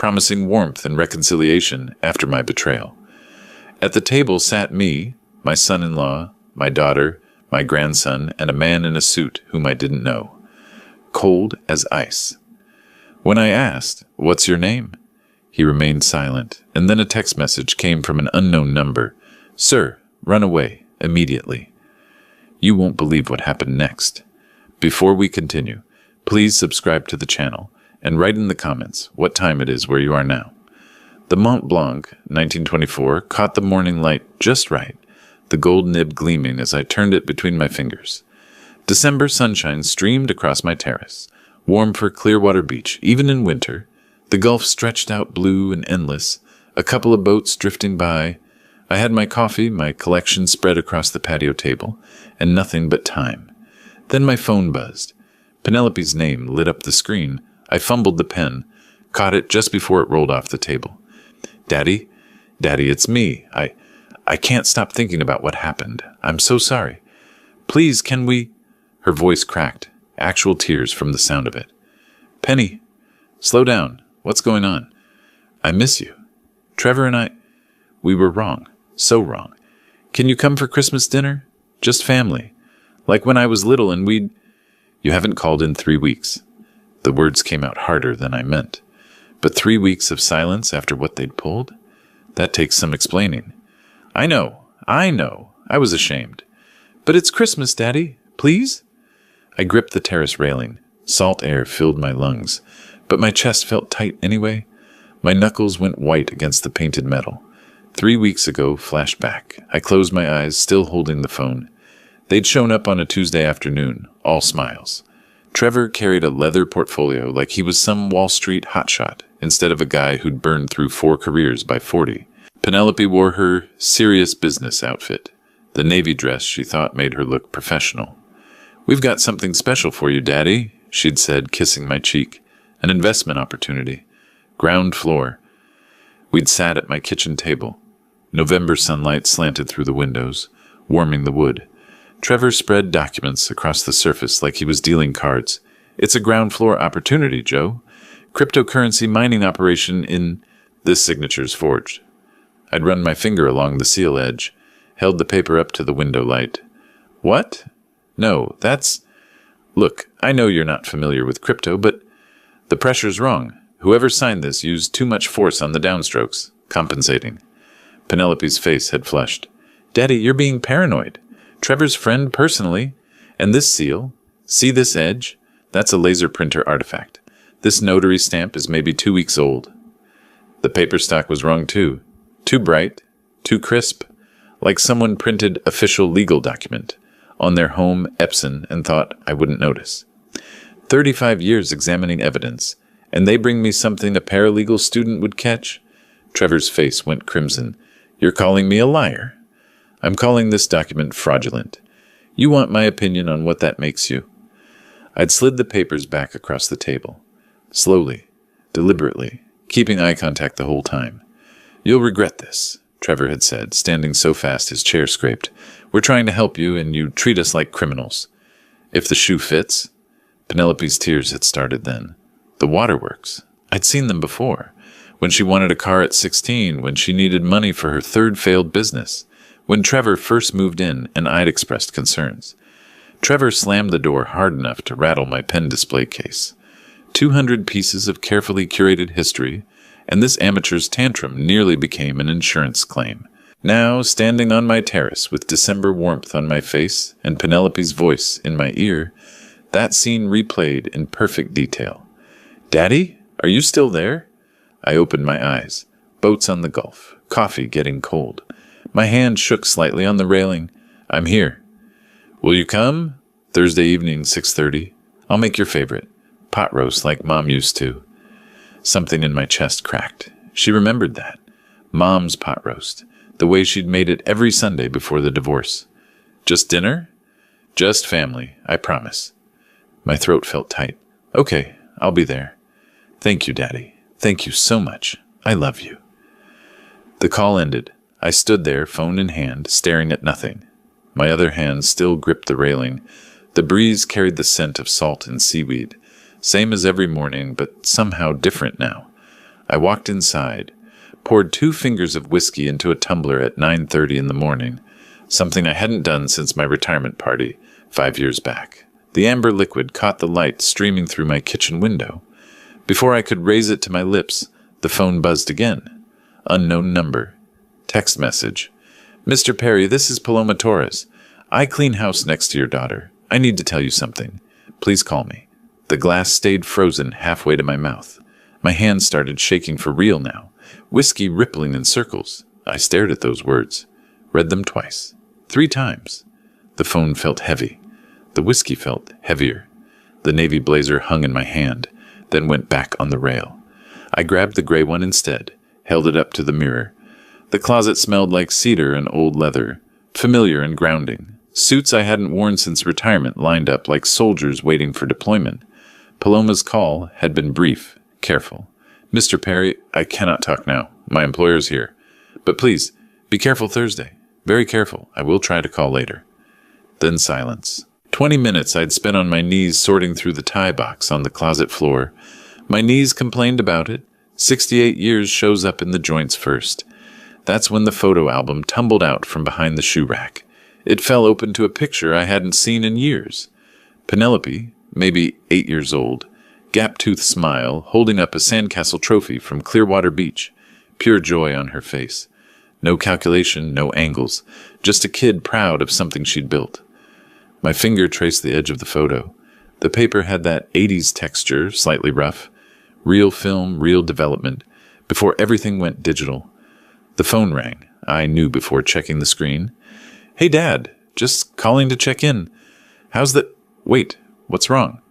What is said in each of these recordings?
promising warmth and reconciliation after my betrayal. At the table sat me, my son-in-law, my daughter, my grandson, and a man in a suit whom I didn't know. Cold as ice. When I asked, "What's your name?" he remained silent, and then a text message came from an unknown number. "Sir, run away, immediately." You won't believe what happened next. Before we continue, please subscribe to the channel and write in the comments what time it is where you are now. The Mont Blanc, 1924, caught the morning light just right, the gold nib gleaming as I turned it between my fingers. December sunshine streamed across my terrace, warm for Clearwater Beach, even in winter. The Gulf stretched out blue and endless, a couple of boats drifting by. I had my coffee, my collection spread across the patio table, and nothing but time. Then my phone buzzed. Penelope's name lit up the screen. I fumbled the pen, caught it just before it rolled off the table. Daddy, it's me. I can't stop thinking about what happened. I'm so sorry. Please, can we—" Her voice cracked, actual tears from the sound of it. "Penny, slow down. What's going on? I miss you. Trevor and we were wrong. So wrong. Can you come for Christmas dinner? Just family. Like when I was little and we'd—" "You haven't called in 3 weeks." The words came out harder than I meant. But 3 weeks of silence after what they'd pulled? That takes some explaining. I know. I was ashamed. "But it's Christmas, Daddy. Please?" I gripped the terrace railing. Salt air filled my lungs, but my chest felt tight anyway. My knuckles went white against the painted metal. 3 weeks ago flashed back. I closed my eyes, still holding the phone. They'd shown up on a Tuesday afternoon, all smiles. Trevor carried a leather portfolio like he was some Wall Street hotshot, instead of a guy who'd burned through 4 careers by 40. Penelope wore her serious business outfit, the navy dress she thought made her look professional. "We've got something special for you, Daddy," she'd said, kissing my cheek. "An investment opportunity. Ground floor." We'd sat at my kitchen table. November sunlight slanted through the windows, warming the wood. Trevor spread documents across the surface like he was dealing cards. "It's a ground floor opportunity, Joe. Cryptocurrency mining operation in—" "This signature's forged." I'd run my finger along the seal edge, held the paper up to the window light. "What? No, that's—" "Look, I know you're not familiar with crypto, but the pressure's wrong. Whoever signed this used too much force on the downstrokes, compensating." Penelope's face had flushed. "Daddy, you're being paranoid. Trevor's friend personally. And this seal, see this edge? That's a laser printer artifact. This notary stamp is maybe 2 weeks old." The paper stock was wrong too. Too bright, too crisp, like someone printed official legal document on their home Epson and thought I wouldn't notice. 35 years examining evidence, and they bring me something a paralegal student would catch? Trevor's face went crimson. "You're calling me a liar." "I'm calling this document fraudulent. You want my opinion on what that makes you?" I'd slid the papers back across the table. Slowly, deliberately, keeping eye contact the whole time. "You'll regret this," Trevor had said, standing so fast his chair scraped. "We're trying to help you, and you treat us like criminals. If the shoe fits—" Penelope's tears had started then. The waterworks. I'd seen them before. When she wanted a car at 16, when she needed money for her 3rd failed business, when Trevor first moved in and I'd expressed concerns. Trevor slammed the door hard enough to rattle my pen display case. 200 pieces of carefully curated history, and this amateur's tantrum nearly became an insurance claim. Now, standing on my terrace with December warmth on my face and Penelope's voice in my ear, that scene replayed in perfect detail. "Daddy, are you still there?" I opened my eyes. Boats on the Gulf, coffee getting cold. My hand shook slightly on the railing. "I'm here." "Will you come?" "Thursday evening, 6:30. I'll make your favorite. Pot roast like Mom used to." Something in my chest cracked. She remembered that. Mom's pot roast. The way she'd made it every Sunday before the divorce. "Just dinner?" "Just family, I promise." My throat felt tight. "Okay, I'll be there." "Thank you, Daddy. Thank you so much. I love you." The call ended. I stood there, phone in hand, staring at nothing. My other hand still gripped the railing. The breeze carried the scent of salt and seaweed. Same as every morning, but somehow different now. I walked inside, poured 2 fingers of whiskey into a tumbler at 9:30 in the morning, something I hadn't done since my retirement party 5 years back. The amber liquid caught the light streaming through my kitchen window. Before I could raise it to my lips, the phone buzzed again. Unknown number. Text message. Mr. Perry, this is Paloma Torres. I clean house next to your daughter. I need to tell you something. Please call me. The glass stayed frozen halfway to my mouth. My hands started shaking for real now, whiskey rippling in circles. I stared at those words, read them twice, 3 times. The phone felt heavy. The whiskey felt heavier. The navy blazer hung in my hand, then went back on the rail. I grabbed the gray one instead, held it up to the mirror. The closet smelled like cedar and old leather, familiar and grounding. Suits I hadn't worn since retirement lined up like soldiers waiting for deployment. Paloma's call had been brief, careful. Mr. Perry, I cannot talk now. My employer's here. But please, be careful Thursday. Very careful. I will try to call later. Then silence. 20 minutes I'd spent on my knees sorting through the tie box on the closet floor. My knees complained about it. 68 years shows up in the joints first. That's when the photo album tumbled out from behind the shoe rack. It fell open to a picture I hadn't seen in years. Penelope, maybe 8 years old, gap-toothed smile, holding up a sandcastle trophy from Clearwater Beach. Pure joy on her face. No calculation, no angles. Just a kid proud of something she'd built. My finger traced the edge of the photo. The paper had that 80s texture, slightly rough. Real film, real development, before everything went digital. The phone rang. I knew before checking the screen. Hey, Dad, just calling to check in. How's the... Wait, what's wrong?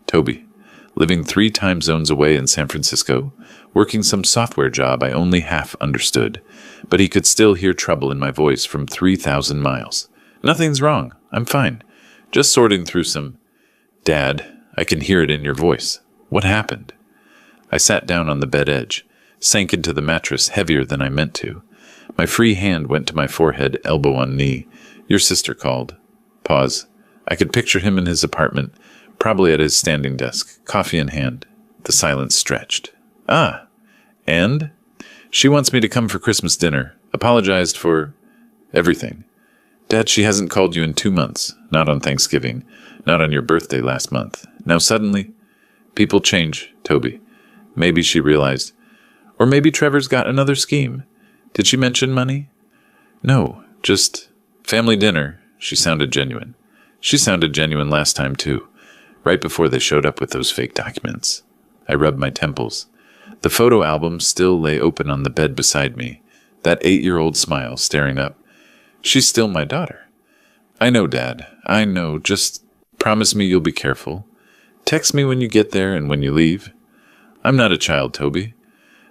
Toby, living 3 time zones away in San Francisco, working some software job I only half understood, but he could still hear trouble in my voice from 3,000 miles. Nothing's wrong. I'm fine. Just sorting through some... Dad, I can hear it in your voice. What happened? I sat down on the bed edge, sank into the mattress heavier than I meant to. My free hand went to my forehead, elbow on knee. Your sister called. Pause. I could picture him in his apartment, probably at his standing desk, coffee in hand. The silence stretched. Ah, and? She wants me to come for Christmas dinner. Apologized for... everything. Dad, she hasn't called you in 2 months. Not on Thanksgiving. Not on your birthday last month. Now suddenly... People change, Toby. Maybe she realized. Or maybe Trevor's got another scheme. Did she mention money? No, just family dinner. She sounded genuine. She sounded genuine last time, too, right before they showed up with those fake documents. I rubbed my temples. The photo album still lay open on the bed beside me, that 8-year-old smile staring up. She's still my daughter. I know, Dad. I know. Just promise me you'll be careful. Text me when you get there and when you leave. I'm not a child, Toby.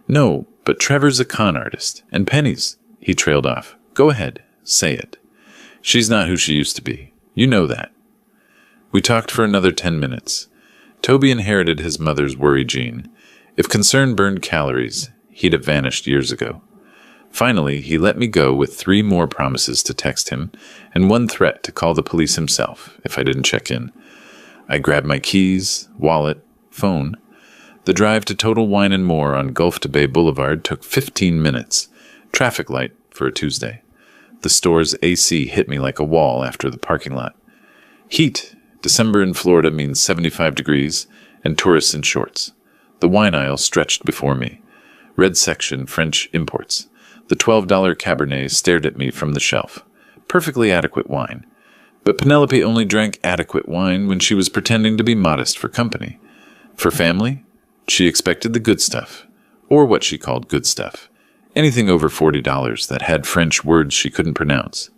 No, but Trevor's a con artist. And Penny's. He trailed off. Go ahead. Say it. She's not who she used to be. You know that. We talked for another 10 minutes. Toby inherited his mother's worry gene. If concern burned calories, he'd have vanished years ago. Finally, he let me go with 3 more promises to text him and 1 threat to call the police himself if I didn't check in. I grabbed my keys, wallet, phone. The drive to Total Wine & More on Gulf to Bay Boulevard took 15 minutes. Traffic light for a Tuesday. The store's AC hit me like a wall after the parking lot. Heat. December in Florida means 75 degrees and tourists in shorts. The wine aisle stretched before me. Red section, French imports. The $12 Cabernet stared at me from the shelf. Perfectly adequate wine. But Penelope only drank adequate wine when she was pretending to be modest for company. For family, she expected the good stuff, or what she called good stuff. Anything over $40 that had French words she couldn't pronounce.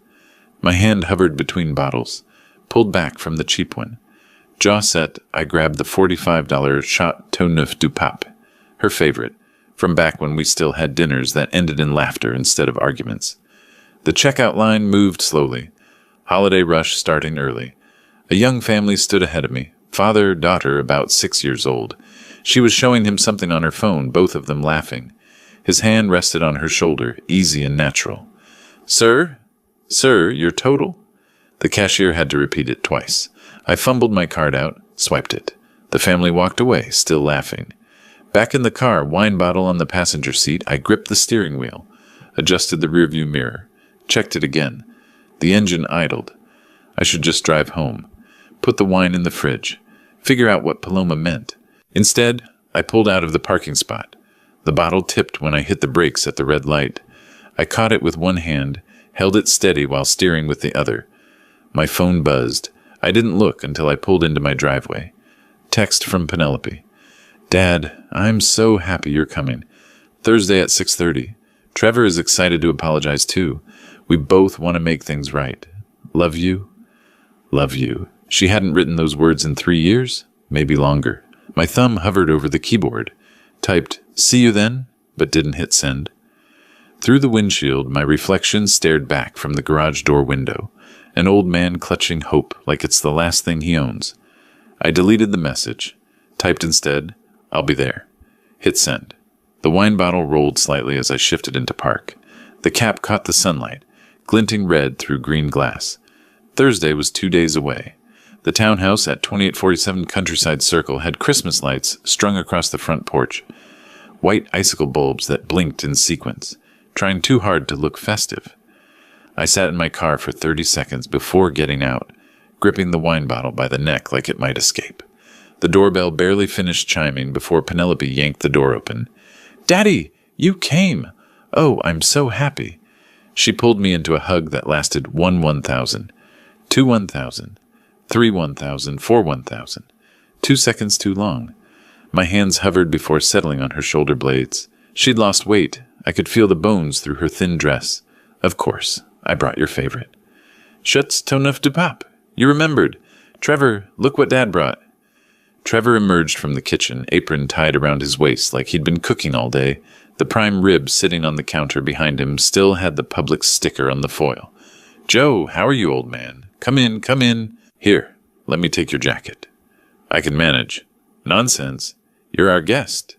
My hand hovered between bottles, pulled back from the cheap one. Jaw set, I grabbed the $45 Chateau Neuf du Pape, her favorite, from back when we still had dinners that ended in laughter instead of arguments. The checkout line moved slowly. Holiday rush starting early. A young family stood ahead of me, father, daughter, about 6 years old. She was showing him something on her phone, both of them laughing. His hand rested on her shoulder, easy and natural. Sir? Sir, your total? The cashier had to repeat it twice. I fumbled my card out, swiped it. The family walked away, still laughing. Back in the car, wine bottle on the passenger seat, I gripped the steering wheel, adjusted the rearview mirror, checked it again. The engine idled. I should just drive home. Put the wine in the fridge. Figure out what Paloma meant. Instead, I pulled out of the parking spot. The bottle tipped when I hit the brakes at the red light. I caught it with one hand, held it steady while steering with the other. My phone buzzed. I didn't look until I pulled into my driveway. Text from Penelope. Dad, I'm so happy you're coming. Thursday at 6:30. Trevor is excited to apologize too. We both want to make things right. Love you. Love you. She hadn't written those words in 3 years, maybe longer. My thumb hovered over the keyboard, typed, "See you then," but didn't hit send. Through the windshield, my reflection stared back from the garage door window, an old man clutching hope like it's the last thing he owns. I deleted the message, typed instead, "I'll be there." Hit send. The wine bottle rolled slightly as I shifted into park. The cap caught the sunlight, glinting red through green glass. Thursday was 2 days away. The townhouse at 2847 Countryside Circle had Christmas lights strung across the front porch, white icicle bulbs that blinked in sequence, trying too hard to look festive. I sat in my car for 30 seconds before getting out, gripping the wine bottle by the neck like it might escape. The doorbell barely finished chiming before Penelope yanked the door open. "Daddy, you came! Oh, I'm so happy." She pulled me into a hug that lasted 1,000, 2 1,000, 3 1,000, 4 1,000. 2 seconds too long. My hands hovered before settling on her shoulder blades. She'd lost weight. I could feel the bones through her thin dress. Of course, I brought your favorite. "Shuts to neuf du pape. You remembered. Trevor, look what Dad brought." Trevor emerged from the kitchen, apron tied around his waist like he'd been cooking all day. The prime rib sitting on the counter behind him still had the Publix sticker on the foil. "Joe, how are you, old man? Come in, come in. Here, let me take your jacket." "I can manage." "Nonsense. You're our guest."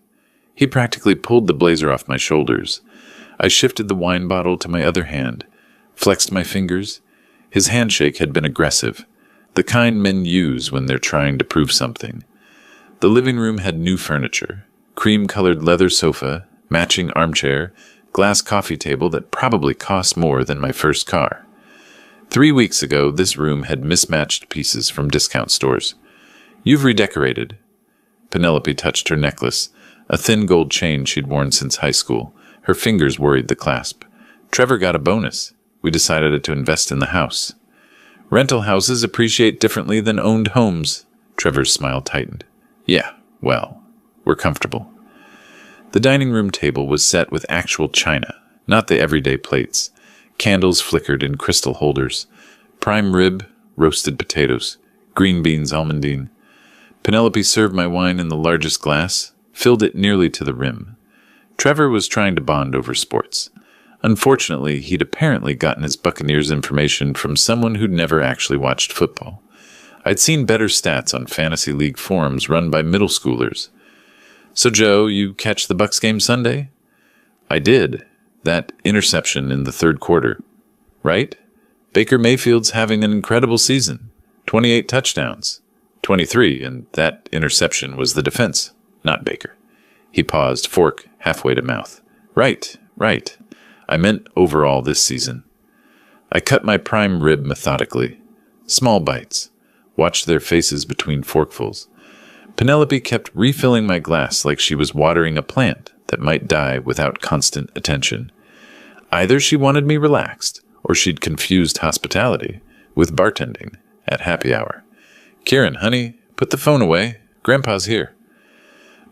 He practically pulled the blazer off my shoulders. I shifted the wine bottle to my other hand, flexed my fingers. His handshake had been aggressive, the kind men use when they're trying to prove something. The living room had new furniture, cream-colored leather sofa, matching armchair, glass coffee table that probably cost more than my first car. 3 weeks ago, this room had mismatched pieces from discount stores. "You've redecorated." Penelope touched her necklace, a thin gold chain she'd worn since high school. Her fingers worried the clasp. "Trevor got a bonus. We decided to invest in the house." "Rental houses appreciate differently than owned homes." Trevor's smile tightened. "Yeah, well, we're comfortable." The dining room table was set with actual china, not the everyday plates. Candles flickered in crystal holders. Prime rib, roasted potatoes, green beans almondine. Penelope served my wine in the largest glass, filled it nearly to the rim. Trevor was trying to bond over sports. Unfortunately, he'd apparently gotten his Buccaneers information from someone who'd never actually watched football. I'd seen better stats on fantasy league forums run by middle schoolers. "So, Joe, you catch the Bucs game Sunday?" "I did. That interception in the third quarter." "Right? Baker Mayfield's having an incredible season. 28 touchdowns. 23, and that interception was the defense, not Baker." He paused, fork halfway to mouth. "Right, right. I meant overall this season." I cut my prime rib methodically. Small bites. Watched their faces between forkfuls. Penelope kept refilling my glass like she was watering a plant that might die without constant attention. Either she wanted me relaxed, or she'd confused hospitality with bartending at happy hour. "Kieran, honey, put the phone away. Grandpa's here."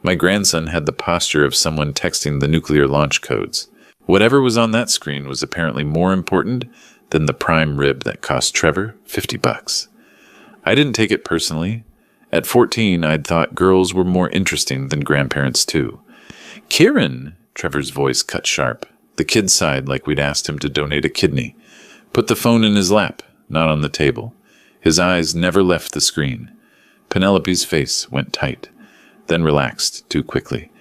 My grandson had the posture of someone texting the nuclear launch codes. Whatever was on that screen was apparently more important than the prime rib that cost Trevor $50. I didn't take it personally. At 14, I'd thought girls were more interesting than grandparents too. "Kieran!" Trevor's voice cut sharp. The kid sighed like we'd asked him to donate a kidney. Put the phone in his lap, not on the table. His eyes never left the screen. Penelope's face went tight, then relaxed too quickly.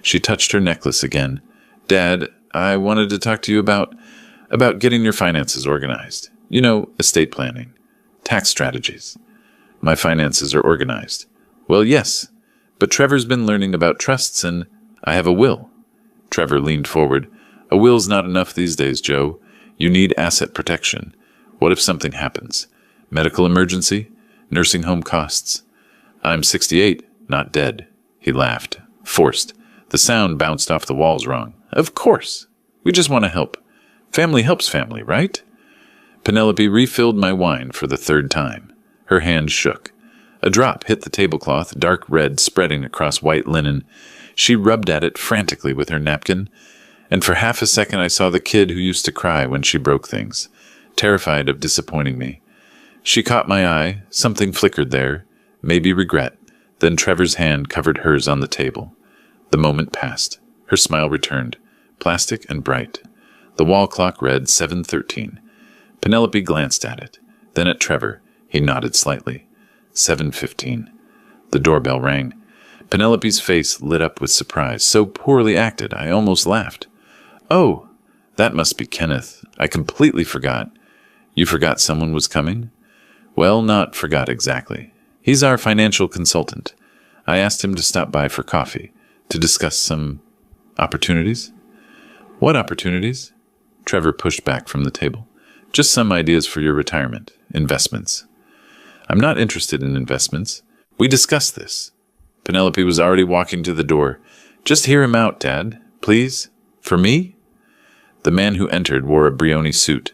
She touched her necklace again. "Dad, I wanted to talk to you about getting your finances organized. You know, estate planning, tax strategies." "My finances are organized." "Well, yes, But Trevor's been learning about trusts and I have a will. Trevor leaned forward. A will's not enough these days, Joe. You need asset protection. What if something happens? Medical emergency? Nursing home costs? I'm 68, not dead. He laughed. Forced. The sound bounced off the walls wrong. Of course. We just want to help. Family helps family, right? Penelope refilled my wine for the third time. Her hand shook. A drop hit the tablecloth, dark red spreading across white linen. She rubbed at it frantically with her napkin, and for half a second I saw the kid who used to cry when she broke things, terrified of disappointing me. She caught my eye, something flickered there, maybe regret. Then Trevor's hand covered hers on the table. The moment passed. Her smile returned, plastic and bright. The wall clock read 7:13. Penelope glanced at it, then at Trevor. He nodded slightly. 7:15. The doorbell rang. Penelope's face lit up with surprise, so poorly acted I almost laughed. Oh, that must be Kenneth. I completely forgot. You forgot someone was coming? Well, not forgot exactly. He's our financial consultant. I asked him to stop by for coffee, to discuss some opportunities. What opportunities? Trevor pushed back from the table. Just some ideas for your retirement, investments. I'm not interested in investments. We discussed this. Penelope was already walking to the door. Just hear him out, Dad. Please? For me? The man who entered wore a Brioni suit.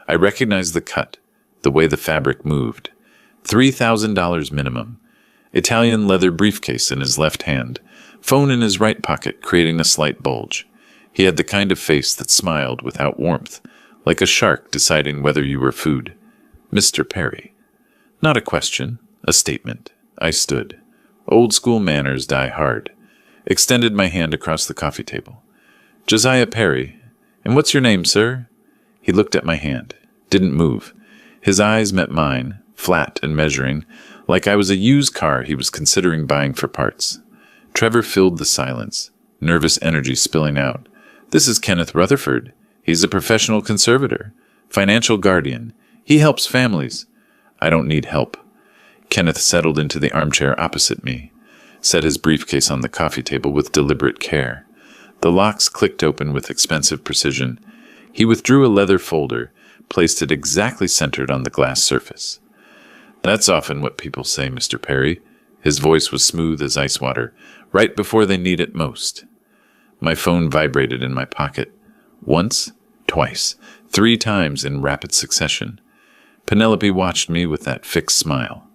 I recognized the cut, the way the fabric moved. $3,000 minimum. Italian leather briefcase in his left hand. Phone in his right pocket, creating a slight bulge. He had the kind of face that smiled without warmth, like a shark deciding whether you were food. Mr. Perry. Not a question, a statement. I stood. Old school manners die hard. Extended my hand across the coffee table. Josiah Perry. And what's your name, sir? He looked at my hand. Didn't move. His eyes met mine, flat and measuring, like I was a used car he was considering buying for parts. Trevor filled the silence, nervous energy spilling out. This is Kenneth Rutherford. He's a professional conservator, financial guardian. He helps families. I don't need help. Kenneth settled into the armchair opposite me, set his briefcase on the coffee table with deliberate care. The locks clicked open with expensive precision. He withdrew a leather folder, placed it exactly centered on the glass surface. That's often what people say, Mr. Perry. His voice was smooth as ice water, right before they need it most. My phone vibrated in my pocket. Once, twice, 3 times in rapid succession. Penelope watched me with that fixed smile.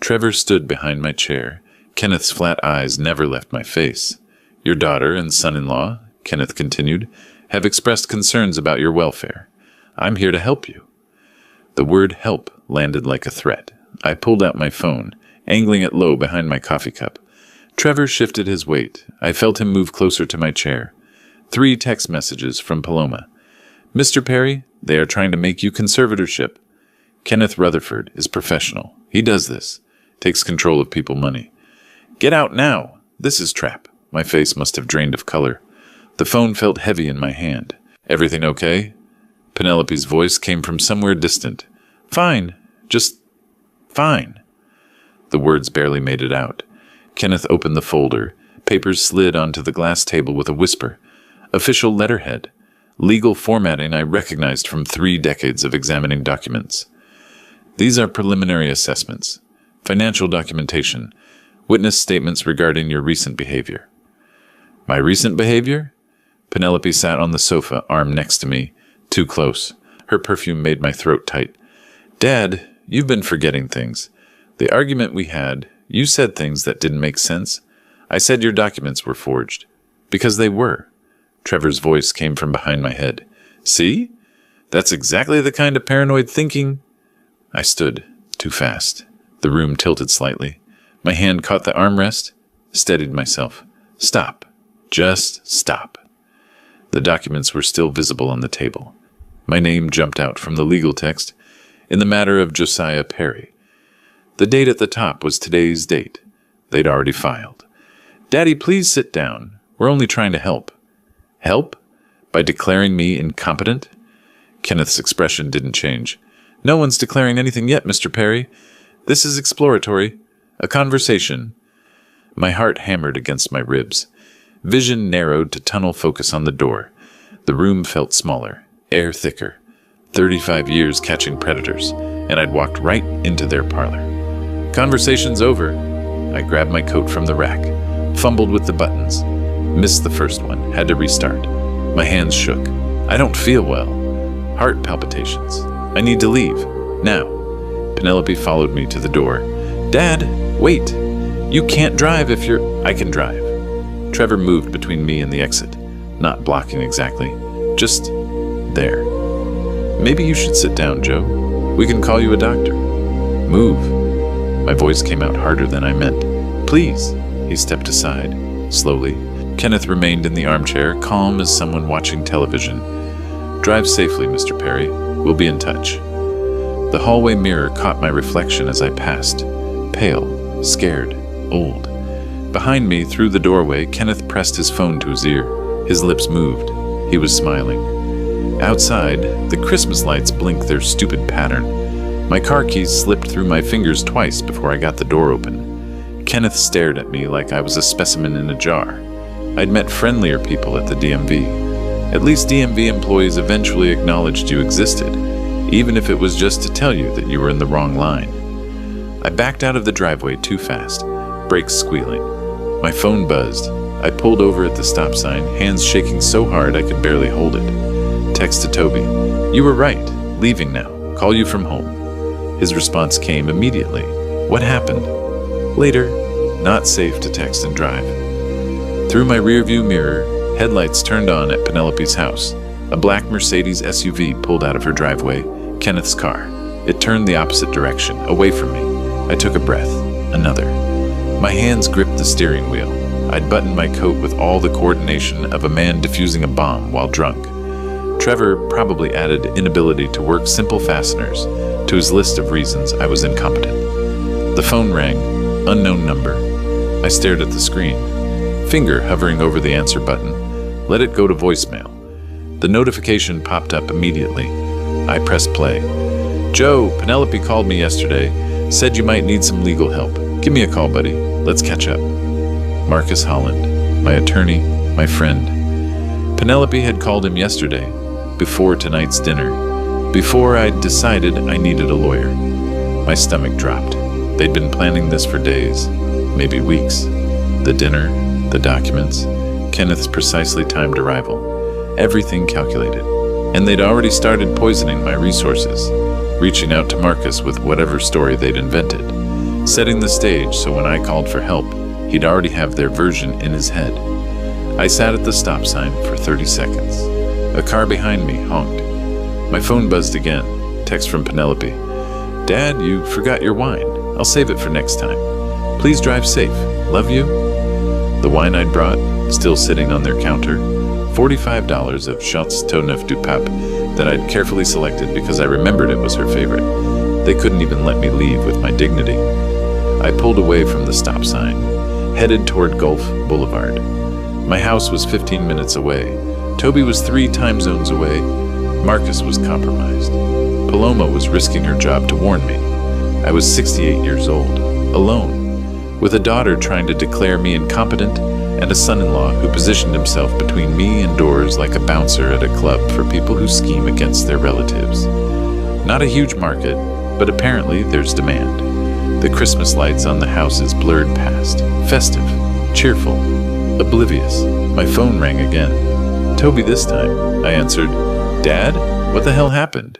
Trevor stood behind my chair. Kenneth's flat eyes never left my face. Your daughter and son-in-law, Kenneth continued, have expressed concerns about your welfare. I'm here to help you. The word help landed like a threat. I pulled out my phone, angling it low behind my coffee cup. Trevor shifted his weight. I felt him move closer to my chair. 3 text messages from Paloma. Mr. Perry, they are trying to make you conservatorship. Kenneth Rutherford is professional. He does this. Takes control of people's money. Get out now. This is trap. My face must have drained of color. The phone felt heavy in my hand. Everything okay? Penelope's voice came from somewhere distant. Fine. Just fine. The words barely made it out. Kenneth opened the folder. Papers slid onto the glass table with a whisper. Official letterhead. Legal formatting I recognized from 3 decades of examining documents. These are preliminary assessments. Financial documentation. Witness statements regarding your recent behavior. My recent behavior? Penelope sat on the sofa, arm next to me, too close. Her perfume made my throat tight. Dad, you've been forgetting things. The argument we had, you said things that didn't make sense. I said your documents were forged. Because they were. Trevor's voice came from behind my head. See? That's exactly the kind of paranoid thinking. I stood, too fast. The room tilted slightly. My hand caught the armrest, steadied myself. Stop. Just stop. The documents were still visible on the table. My name jumped out from the legal text in the matter of Josiah Perry. The date at the top was today's date. They'd already filed. Daddy, please sit down. We're only trying to help. Help? By declaring me incompetent? Kenneth's expression didn't change. No one's declaring anything yet, Mr. Perry. This is exploratory. A conversation. My heart hammered against my ribs. Vision narrowed to tunnel focus on the door. The room felt smaller, air thicker. 35 years catching predators, and I'd walked right into their parlor. Conversation's over. I grabbed my coat from the rack, fumbled with the buttons, missed the first one, had to restart. My hands shook. I don't feel well. Heart palpitations. I need to leave. Now. Penelope followed me to the door. Dad, wait. You can't drive if you're... I can drive. Trevor moved between me and the exit, not blocking exactly, just there. Maybe you should sit down, Joe. We can call you a doctor. Move. My voice came out harder than I meant. Please. He stepped aside, slowly. Kenneth remained in the armchair, calm as someone watching television. Drive safely, Mr. Perry. We'll be in touch. The hallway mirror caught my reflection as I passed. Pale, scared, old. Behind me, through the doorway, Kenneth pressed his phone to his ear. His lips moved. He was smiling. Outside, the Christmas lights blinked their stupid pattern. My car keys slipped through my fingers twice before I got the door open. Kenneth stared at me like I was a specimen in a jar. I'd met friendlier people at the DMV. At least DMV employees eventually acknowledged you existed, even if it was just to tell you that you were in the wrong line. I backed out of the driveway too fast, brakes squealing. My phone buzzed. I pulled over at the stop sign, hands shaking so hard I could barely hold it. Text to Toby. You were right. Leaving now. Call you from home. His response came immediately. What happened? Later. Not safe to text and drive. Through my rearview mirror, headlights turned on at Penelope's house. A black Mercedes SUV pulled out of her driveway, Kenneth's car. It turned the opposite direction, away from me. I took a breath. Another. My hands gripped the steering wheel. I'd buttoned my coat with all the coordination of a man defusing a bomb while drunk. Trevor probably added inability to work simple fasteners to his list of reasons I was incompetent. The phone rang. Unknown number. I stared at the screen. Finger hovering over the answer button. Let it go to voicemail. The notification popped up immediately. I pressed play. Joe, Penelope called me yesterday. Said you might need some legal help. Give me a call, buddy. Let's catch up. Marcus Holland, my attorney, my friend. Penelope had called him yesterday, before tonight's dinner, before I'd decided I needed a lawyer. My stomach dropped. They'd been planning this for days, maybe weeks. The dinner, the documents, Kenneth's precisely timed arrival, everything calculated. And they'd already started poisoning my resources, reaching out to Marcus with whatever story they'd invented, setting the stage so when I called for help, he'd already have their version in his head. I sat at the stop sign for 30 seconds. A car behind me honked. My phone buzzed again. Text from Penelope. Dad, you forgot your wine. I'll save it for next time. Please drive safe. Love you. The wine I'd brought, still sitting on their counter, $45 of Chateauneuf du Pape that I'd carefully selected because I remembered it was her favorite. They couldn't even let me leave with my dignity. I pulled away from the stop sign, headed toward Gulf Boulevard. My house was 15 minutes away. Toby was 3 time zones away. Marcus was compromised. Paloma was risking her job to warn me. I was 68 years old, alone, with a daughter trying to declare me incompetent and a son-in-law who positioned himself between me and doors like a bouncer at a club for people who scheme against their relatives. Not a huge market, but apparently there's demand. The Christmas lights on the houses blurred past, festive, cheerful, oblivious. My phone rang again. Toby this time, I answered. Dad, what the hell happened?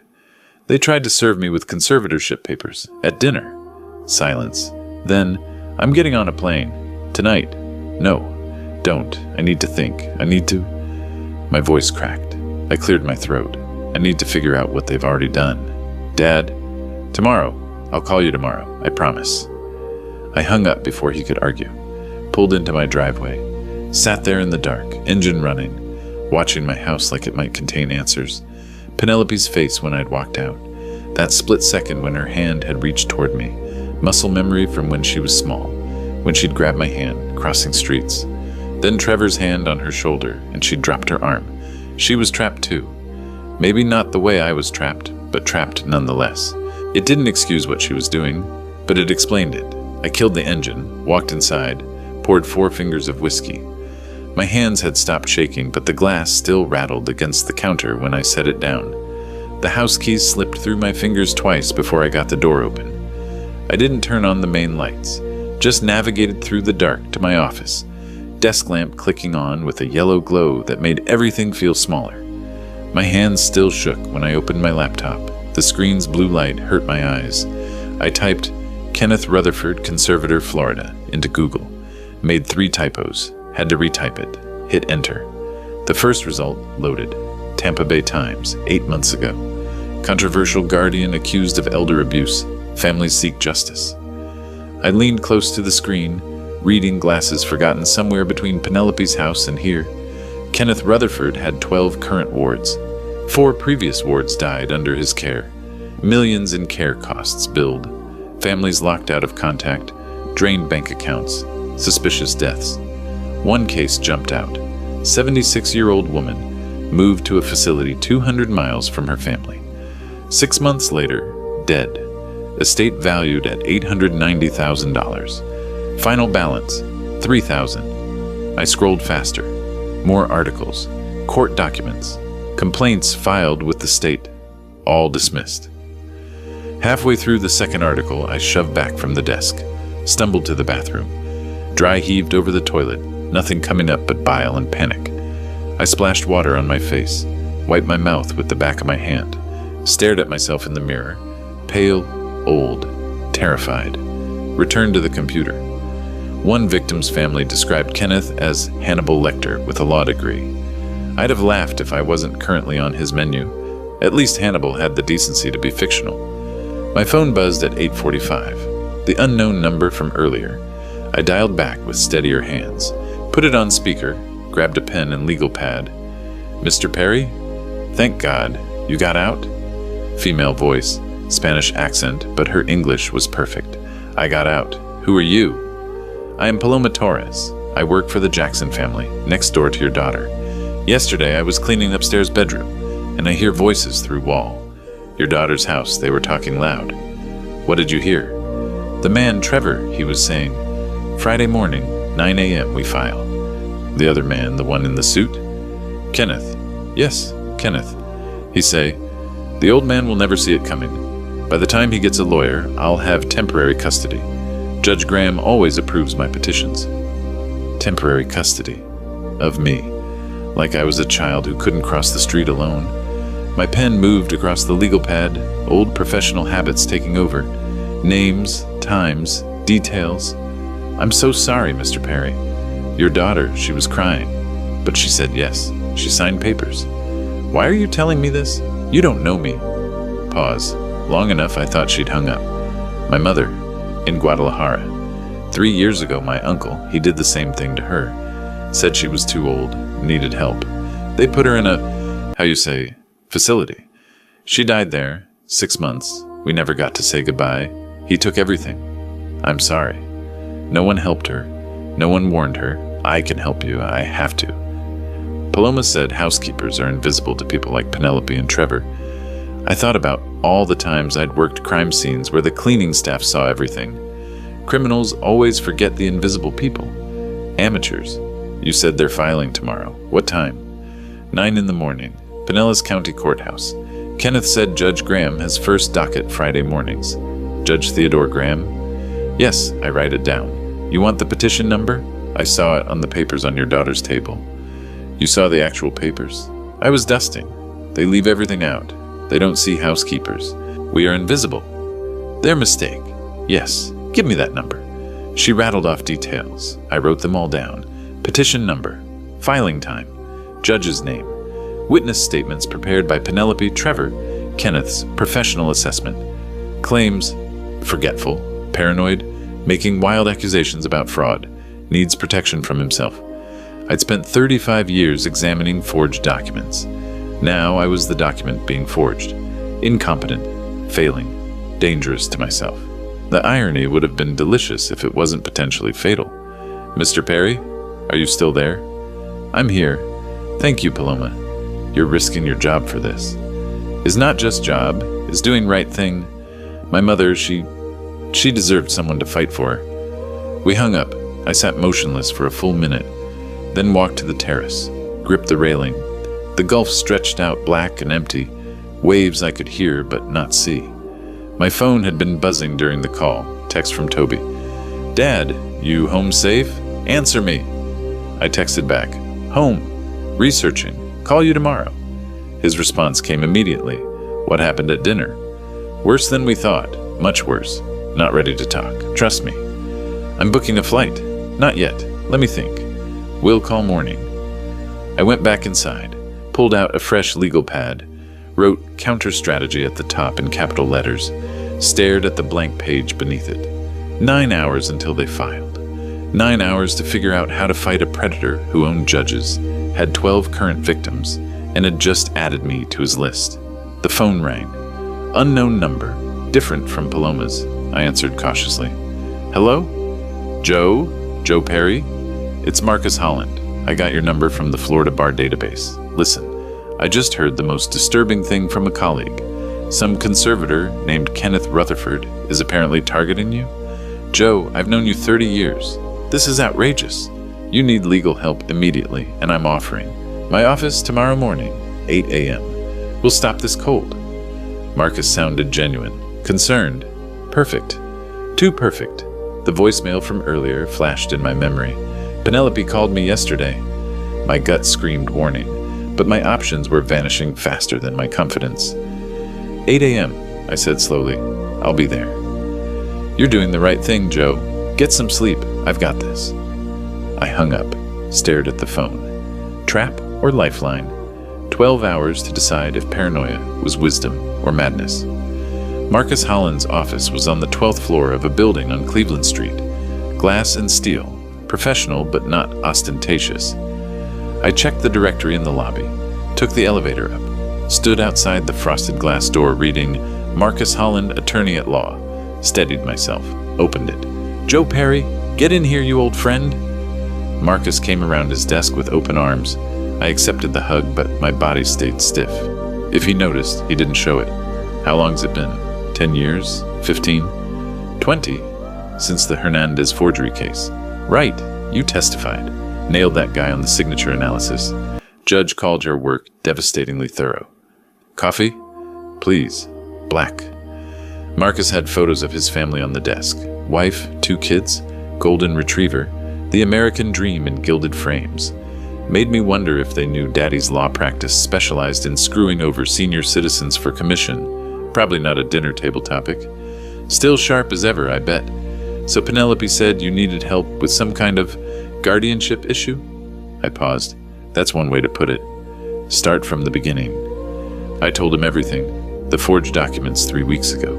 They tried to serve me with conservatorship papers at dinner. Silence. Then, I'm getting on a plane. Tonight. No, don't. I need to think. I need to... My voice cracked. I cleared my throat. I need to figure out what they've already done. Dad, tomorrow. I'll call you tomorrow. I promise. I hung up before he could argue. Pulled into my driveway. Sat there in the dark, engine running, watching my house like it might contain answers. Penelope's face when I'd walked out. That split second when her hand had reached toward me. Muscle memory from when she was small, when she'd grabbed my hand, crossing streets. Then Trevor's hand on her shoulder, and she'd dropped her arm. She was trapped too. Maybe not the way I was trapped, but trapped nonetheless. It didn't excuse what she was doing, but it explained it. I killed the engine, walked inside, poured 4 fingers of whiskey. My hands had stopped shaking, but the glass still rattled against the counter when I set it down. The house keys slipped through my fingers twice before I got the door open. I didn't turn on the main lights, just navigated through the dark to my office, desk lamp clicking on with a yellow glow that made everything feel smaller. My hands still shook when I opened my laptop. The screen's blue light hurt my eyes. I typed Kenneth Rutherford, Conservator, Florida, into Google, made 3 typos, had to retype it, hit enter. The first result loaded. Tampa Bay Times, 8 months ago. Controversial guardian accused of elder abuse. Families seek justice. I leaned close to the screen, reading glasses forgotten somewhere between Penelope's house and here. Kenneth Rutherford had 12 current wards. 4 previous wards died under his care. Millions in care costs billed. Families locked out of contact, drained bank accounts, suspicious deaths. One case jumped out. 76-year-old woman moved to a facility 200 miles from her family. 6 months later, dead. Estate valued at $890,000. Final balance, $3,000. I scrolled faster. More articles, court documents, complaints filed with the state, all dismissed. Halfway through the second article, I shoved back from the desk, stumbled to the bathroom. Dry heaved over the toilet, nothing coming up but bile and panic. I splashed water on my face, wiped my mouth with the back of my hand, stared at myself in the mirror, pale, old, terrified. Returned to the computer. One victim's family described Kenneth as Hannibal Lecter with a law degree. I'd have laughed if I wasn't currently on his menu. At least Hannibal had the decency to be fictional. My phone buzzed at 8:45, the unknown number from earlier. I dialed back with steadier hands, put it on speaker, grabbed a pen and legal pad. Mr. Perry? Thank God. You got out? Female voice, Spanish accent, but her English was perfect. I got out. Who are you? I am Paloma Torres. I work for the Jackson family, next door to your daughter. Yesterday I was cleaning upstairs bedroom, and I hear voices through wall. Your daughter's house, they were talking loud. What did you hear? The man, Trevor, he was saying, Friday morning, 9 a.m. we file. The other man, the one in the suit? Kenneth. Yes, Kenneth. He say, the old man will never see it coming. By the time he gets a lawyer, I'll have temporary custody. Judge Graham always approves my petitions. Temporary custody. Of me. Like I was a child who couldn't cross the street alone. My pen moved across the legal pad, old professional habits taking over. Names, times, details. I'm so sorry, Mr. Perry. Your daughter, she was crying. But she said yes. She signed papers. Why are you telling me this? You don't know me. Pause. Long enough I thought she'd hung up. My mother, in Guadalajara. 3 years ago, my uncle, he did the same thing to her. Said she was too old, needed help. They put her in a, facility. She died there, 6 months. We never got to say goodbye. He took everything. I'm sorry. No one helped her. No one warned her. I can help you. I have to. Paloma said housekeepers are invisible to people like Penelope and Trevor. I thought about all the times I'd worked crime scenes where the cleaning staff saw everything. Criminals always forget the invisible people. Amateurs. You said they're filing tomorrow. What time? 9 in the morning. Pinellas County Courthouse. Kenneth said Judge Graham has first docket Friday mornings. Judge Theodore Graham? Yes, I write it down. You want the petition number? I saw it on the papers on your daughter's table. You saw the actual papers? I was dusting. They leave everything out. They don't see housekeepers. We are invisible. Their mistake. Yes, give me that number. She rattled off details. I wrote them all down. Petition number. Filing time. Judge's name. Witness statements prepared by Penelope, Trevor, Kenneth's professional assessment. Claims, forgetful, paranoid, making wild accusations about fraud, needs protection from himself. I'd spent 35 years examining forged documents. Now I was the document being forged. Incompetent, failing, dangerous to myself. The irony would have been delicious if it wasn't potentially fatal. Mr. Perry, are you still there? I'm here. Thank you, Paloma. You're risking your job for this. Is not just job, is doing right thing. My mother, she deserved someone to fight for her. We hung up. I sat motionless for a full minute, then walked to the terrace, gripped the railing. The Gulf stretched out black and empty, waves I could hear but not see. My phone had been buzzing during the call. Text from Toby. "Dad, you home safe? Answer me." I texted back, "Home. Researching. Call you tomorrow." His response came immediately. "What happened at dinner?" "Worse than we thought. Much worse. Not ready to talk. Trust me." "I'm booking a flight." "Not yet. Let me think." "We'll call morning." I went back inside, pulled out a fresh legal pad, wrote counter strategy at the top in capital letters, stared at the blank page beneath it. 9 hours until they filed. 9 hours to figure out how to fight a predator who owned judges, had 12 current victims, and had just added me to his list. The phone rang. Unknown number, different from Paloma's. I answered cautiously. "Hello? Joe? Joe Perry? It's Marcus Holland. I got your number from the Florida Bar database. Listen, I just heard the most disturbing thing from a colleague. Some conservator named Kenneth Rutherford is apparently targeting you. Joe, I've known you 30 years. This is outrageous. You need legal help immediately, and I'm offering. My office tomorrow morning, 8 a.m. We'll stop this cold." Marcus sounded genuine, concerned. Perfect. Too perfect. The voicemail from earlier flashed in my memory. Penelope called me yesterday. My gut screamed warning, but my options were vanishing faster than my confidence. 8 a.m., I said slowly. "I'll be there." "You're doing the right thing, Joe. Get some sleep. I've got this." I hung up, stared at the phone. Trap or lifeline? 12 hours to decide if paranoia was wisdom or madness. Marcus Holland's office was on the 12th floor of a building on Cleveland Street. Glass and steel, professional but not ostentatious. I checked the directory in the lobby, took the elevator up, stood outside the frosted glass door reading Marcus Holland, Attorney at Law, steadied myself, opened it. "Joe Perry, get in here, you old friend." Marcus came around his desk with open arms. I accepted the hug, but my body stayed stiff. If he noticed, he didn't show it. How long's it been? 10 years? 15? 20? Since the Hernandez forgery case. Right, you testified. Nailed that guy on the signature analysis. Judge called your work devastatingly thorough. Coffee? Please. Black. Marcus had photos of his family on the desk. Wife, 2 kids, golden retriever, the American dream in gilded frames. Made me wonder if they knew Daddy's law practice specialized in screwing over senior citizens for commission. Probably not a dinner table topic. Still sharp as ever, I bet. So Penelope said you needed help with some kind of guardianship issue? I paused. That's one way to put it. Start from the beginning. I told him everything. The forged documents 3 weeks ago.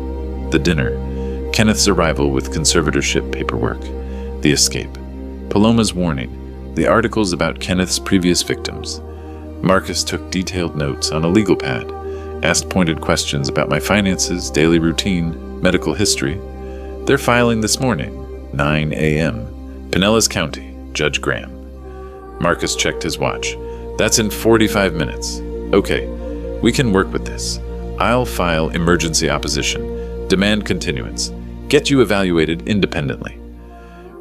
The dinner. Kenneth's arrival with conservatorship paperwork. The escape. Paloma's warning. The articles about Kenneth's previous victims. Marcus took detailed notes on a legal pad, asked pointed questions about my finances, daily routine, medical history. They're filing this morning, 9 a.m. Pinellas County, Judge Graham. Marcus checked his watch. That's in 45 minutes. Okay, we can work with this. I'll file emergency opposition, demand continuance, get you evaluated independently.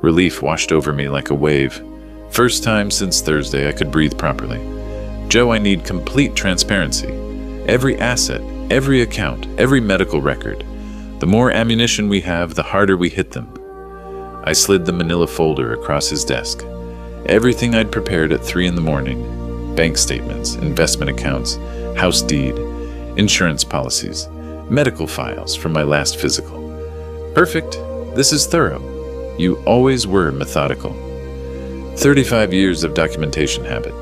Relief washed over me like a wave. First time since Thursday I could breathe properly. Joe, I need complete transparency. Every asset, every account, every medical record. The more ammunition we have, the harder we hit them. I slid the manila folder across his desk. Everything I'd prepared at 3 a.m. Bank statements, investment accounts, house deed, insurance policies, medical files from my last physical. Perfect. This is thorough. You always were methodical. 35 years of documentation habit.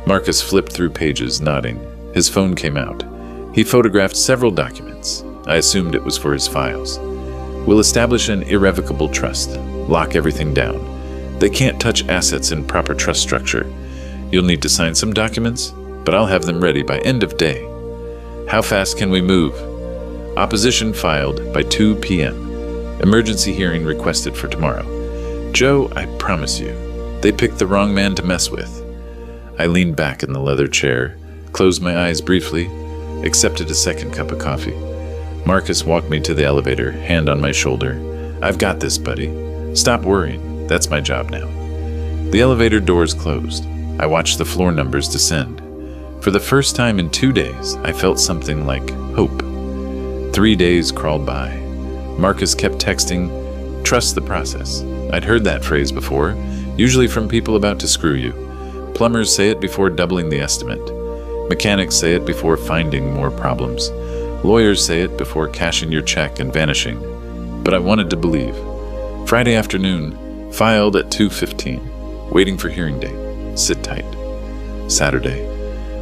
Marcus flipped through pages, nodding. His phone came out. He photographed several documents. I assumed it was for his files. We'll establish an irrevocable trust. Lock everything down. They can't touch assets in proper trust structure. You'll need to sign some documents, but I'll have them ready by end of day. How fast can we move? Opposition filed by 2 p.m. Emergency hearing requested for tomorrow. Joe, I promise you, they picked the wrong man to mess with. I leaned back in the leather chair, closed my eyes briefly, accepted a second cup of coffee. Marcus walked me to the elevator, hand on my shoulder. I've got this, buddy. Stop worrying. That's my job now. The elevator doors closed. I watched the floor numbers descend. For the first time in 2 days, I felt something like hope. 3 days crawled by. Marcus kept texting, "Trust the process." I'd heard that phrase before, usually from people about to screw you. Plumbers say it before doubling the estimate. Mechanics say it before finding more problems. Lawyers say it before cashing your check and vanishing. But I wanted to believe. Friday afternoon, filed at 2:15. Waiting for hearing date. Sit tight. Saturday.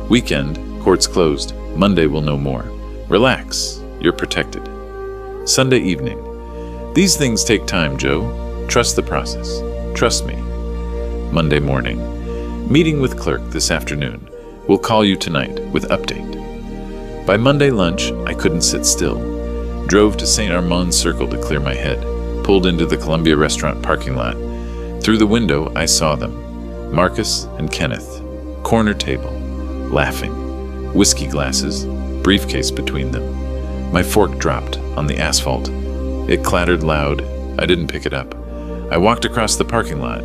Weekend, courts closed. Monday we'll know more. Relax. You're protected. Sunday evening. These things take time, Joe. Trust the process. Trust me. Monday morning. Meeting with clerk this afternoon. We'll call you tonight with update. By Monday lunch, I couldn't sit still. Drove to St. Armand Circle to clear my head. Pulled into the Columbia restaurant parking lot. Through the window, I saw them. Marcus and Kenneth. Corner table. Laughing. Whiskey glasses. Briefcase between them. My fork dropped on the asphalt. It clattered loud. I didn't pick it up. I walked across the parking lot.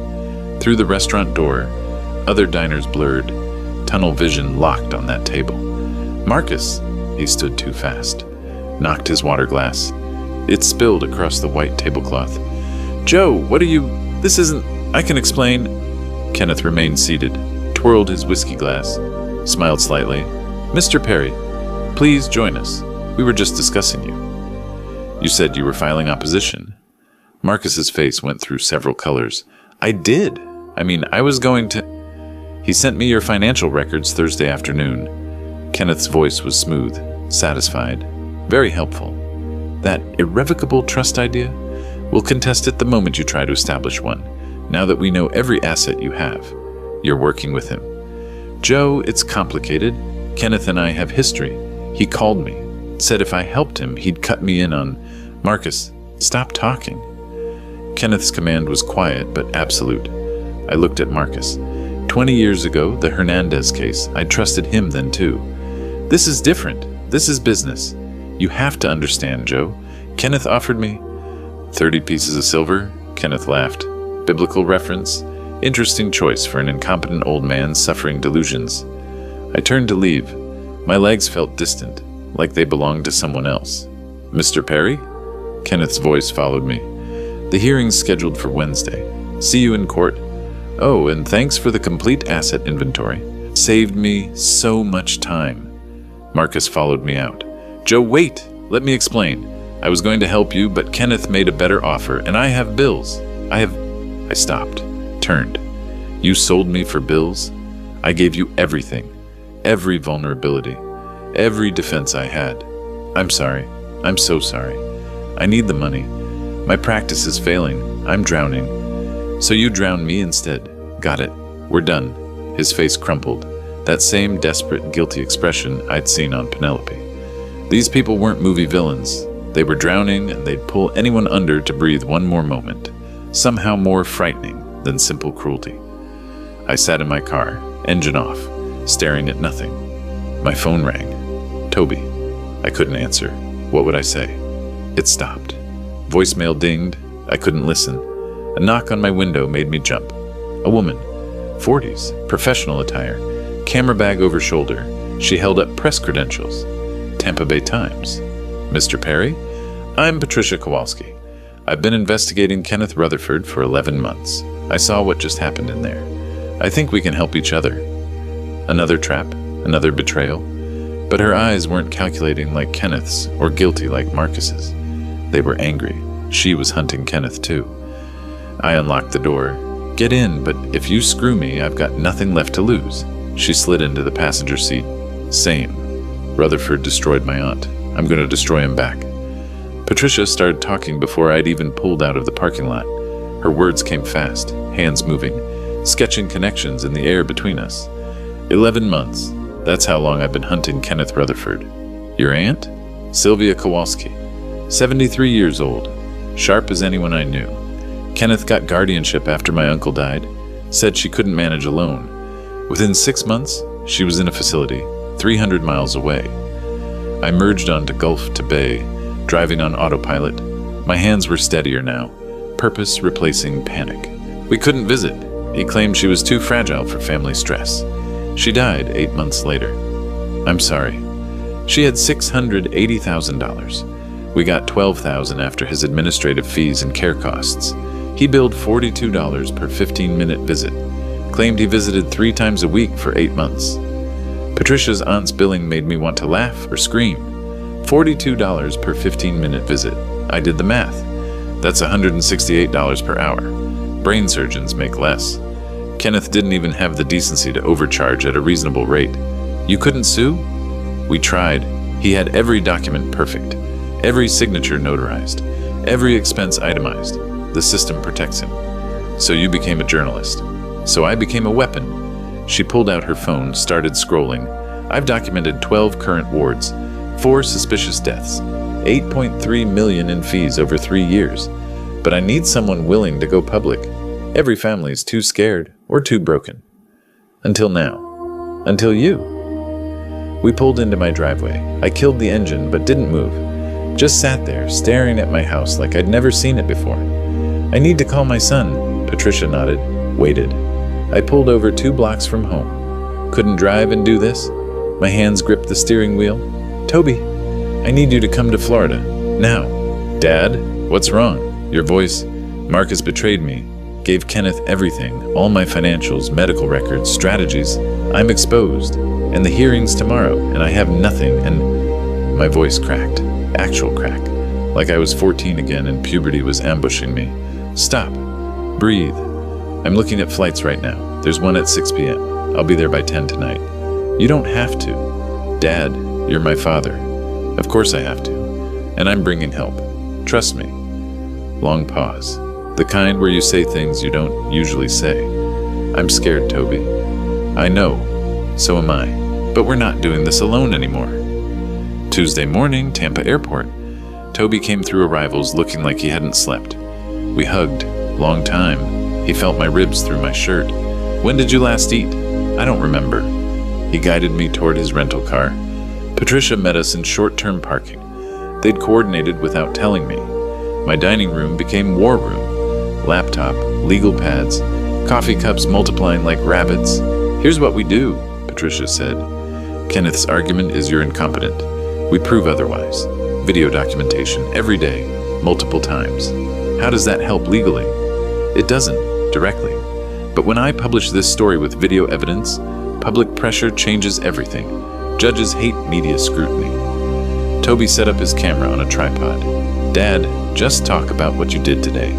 Through the restaurant door. Other diners blurred. Tunnel vision locked on that table. Marcus. He stood too fast. Knocked his water glass. It spilled across the white tablecloth. "Joe, what are you... This isn't... I can explain..." Kenneth remained seated, twirled his whiskey glass, smiled slightly. "Mr. Perry, please join us. We were just discussing you." "You said you were filing opposition." Marcus's face went through several colors. "I did. I was going to..." "He sent me your financial records Thursday afternoon." Kenneth's voice was smooth, satisfied, very helpful. "That irrevocable trust idea? We'll contest it the moment you try to establish one, now that we know every asset you have. You're working with him." "Joe, it's complicated. Kenneth and I have history. He called me, said if I helped him, he'd cut me in on..." "Marcus, stop talking." Kenneth's command was quiet but absolute. I looked at Marcus. 20 years ago, the Hernandez case, I trusted him then too. This is different. This is business. You have to understand, Joe. Kenneth offered me 30 pieces of silver. Kenneth laughed. Biblical reference. Interesting choice for an incompetent old man suffering delusions. I turned to leave. My legs felt distant, like they belonged to someone else. "Mr. Perry?" Kenneth's voice followed me. "The hearing's scheduled for Wednesday. See you in court. Oh, and thanks for the complete asset inventory. Saved me so much time." Marcus followed me out. "Joe, wait! Let me explain. I was going to help you, but Kenneth made a better offer, and I have bills. I stopped, turned. "You sold me for bills? I gave you everything. Every vulnerability. Every defense I had. I'm sorry. I'm so sorry. I need the money. My practice is failing. I'm drowning. So you drown me instead. Got it. We're done." His face crumpled. That same desperate, guilty expression I'd seen on Penelope. These people weren't movie villains. They were drowning, and they'd pull anyone under to breathe one more moment. Somehow more frightening than simple cruelty. I sat in my car, engine off, staring at nothing. My phone rang. Toby. I couldn't answer. What would I say? It stopped. Voicemail dinged. I couldn't listen. A knock on my window made me jump. A woman. 40s. Professional attire. Camera bag over shoulder. She held up press credentials. Tampa Bay Times. "Mr. Perry? I'm Patricia Kowalski. I've been investigating Kenneth Rutherford for 11 months. I saw what just happened in there. I think we can help each other." Another trap, another betrayal. But her eyes weren't calculating like Kenneth's or guilty like Marcus's. They were angry. She was hunting Kenneth too. I unlocked the door. "Get in, but if you screw me, I've got nothing left to lose." She slid into the passenger seat. "Same. Rutherford destroyed my aunt. I'm going to destroy him back." Patricia started talking before I'd even pulled out of the parking lot. Her words came fast, hands moving, sketching connections in the air between us. 11 months. That's how long I've been hunting Kenneth Rutherford. "Your aunt?" "Sylvia Kowalski. 73 years old. Sharp as anyone I knew. Kenneth got guardianship after my uncle died. Said she couldn't manage alone. Within 6 months, she was in a facility, 300 miles away. I merged onto Gulf to Bay, driving on autopilot. My hands were steadier now, purpose replacing panic. We couldn't visit. He claimed she was too fragile for family stress. She died 8 months later. I'm sorry. She had $680,000. We got $12,000 after his administrative fees and care costs. He billed $42 per 15-minute visit. Claimed he visited 3 times a week for 8 months. Patricia's aunt's billing made me want to laugh or scream. $42 per 15-minute visit. I did the math. That's $168 per hour. Brain surgeons make less. Kenneth didn't even have the decency to overcharge at a reasonable rate. You couldn't sue? We tried. He had every document perfect, every signature notarized, every expense itemized. The system protects him. So you became a journalist. So I became a weapon. She pulled out her phone, started scrolling. I've documented 12 current wards, 4 suspicious deaths, $8.3 million in fees over 3 years. But I need someone willing to go public. Every family's too scared or too broken. Until now. Until you. We pulled into my driveway. I killed the engine but didn't move. Just sat there, staring at my house like I'd never seen it before. I need to call my son. Patricia nodded, waited. I pulled over 2 blocks from home. Couldn't drive and do this? My hands gripped the steering wheel. Toby, I need you to come to Florida. Now. Dad, what's wrong? Your voice. Marcus betrayed me. Gave Kenneth everything, all my financials, medical records, strategies. I'm exposed. And the hearing's tomorrow, and I have nothing, and my voice cracked. Actual crack. Like I was 14 again and puberty was ambushing me. Stop. Breathe. I'm looking at flights right now. There's one at 6 p.m. I'll be there by 10 tonight. You don't have to. Dad, you're my father. Of course I have to. And I'm bringing help. Trust me. Long pause. The kind where you say things you don't usually say. I'm scared, Toby. I know. So am I. But we're not doing this alone anymore. Tuesday morning, Tampa Airport. Toby came through arrivals looking like he hadn't slept. We hugged. Long time. He felt my ribs through my shirt. When did you last eat? I don't remember. He guided me toward his rental car. Patricia met us in short-term parking. They'd coordinated without telling me. My dining room became war room. Laptop, legal pads, coffee cups multiplying like rabbits. Here's what we do, Patricia said. Kenneth's argument is you're incompetent. We prove otherwise. Video documentation every day, multiple times. How does that help legally? It doesn't, directly. But when I publish this story with video evidence, public pressure changes everything. Judges hate media scrutiny. Toby set up his camera on a tripod. Dad, just talk about what you did today.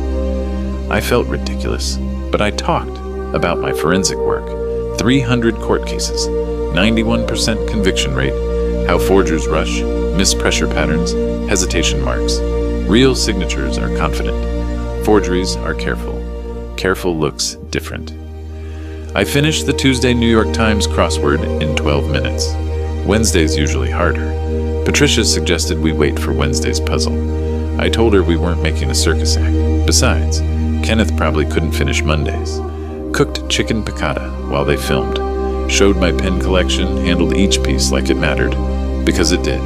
I felt ridiculous, but I talked about my forensic work. 300 court cases, 91% conviction rate, how forgers rush, miss pressure patterns, hesitation marks. Real signatures are confident. Forgeries are careful. Careful looks different. I finished the Tuesday New York Times crossword in 12 minutes. Wednesday's usually harder. Patricia suggested we wait for Wednesday's puzzle. I told her we weren't making a circus act. Besides, Kenneth probably couldn't finish Mondays. Cooked chicken piccata while they filmed. Showed my pen collection, handled each piece like it mattered. Because it did.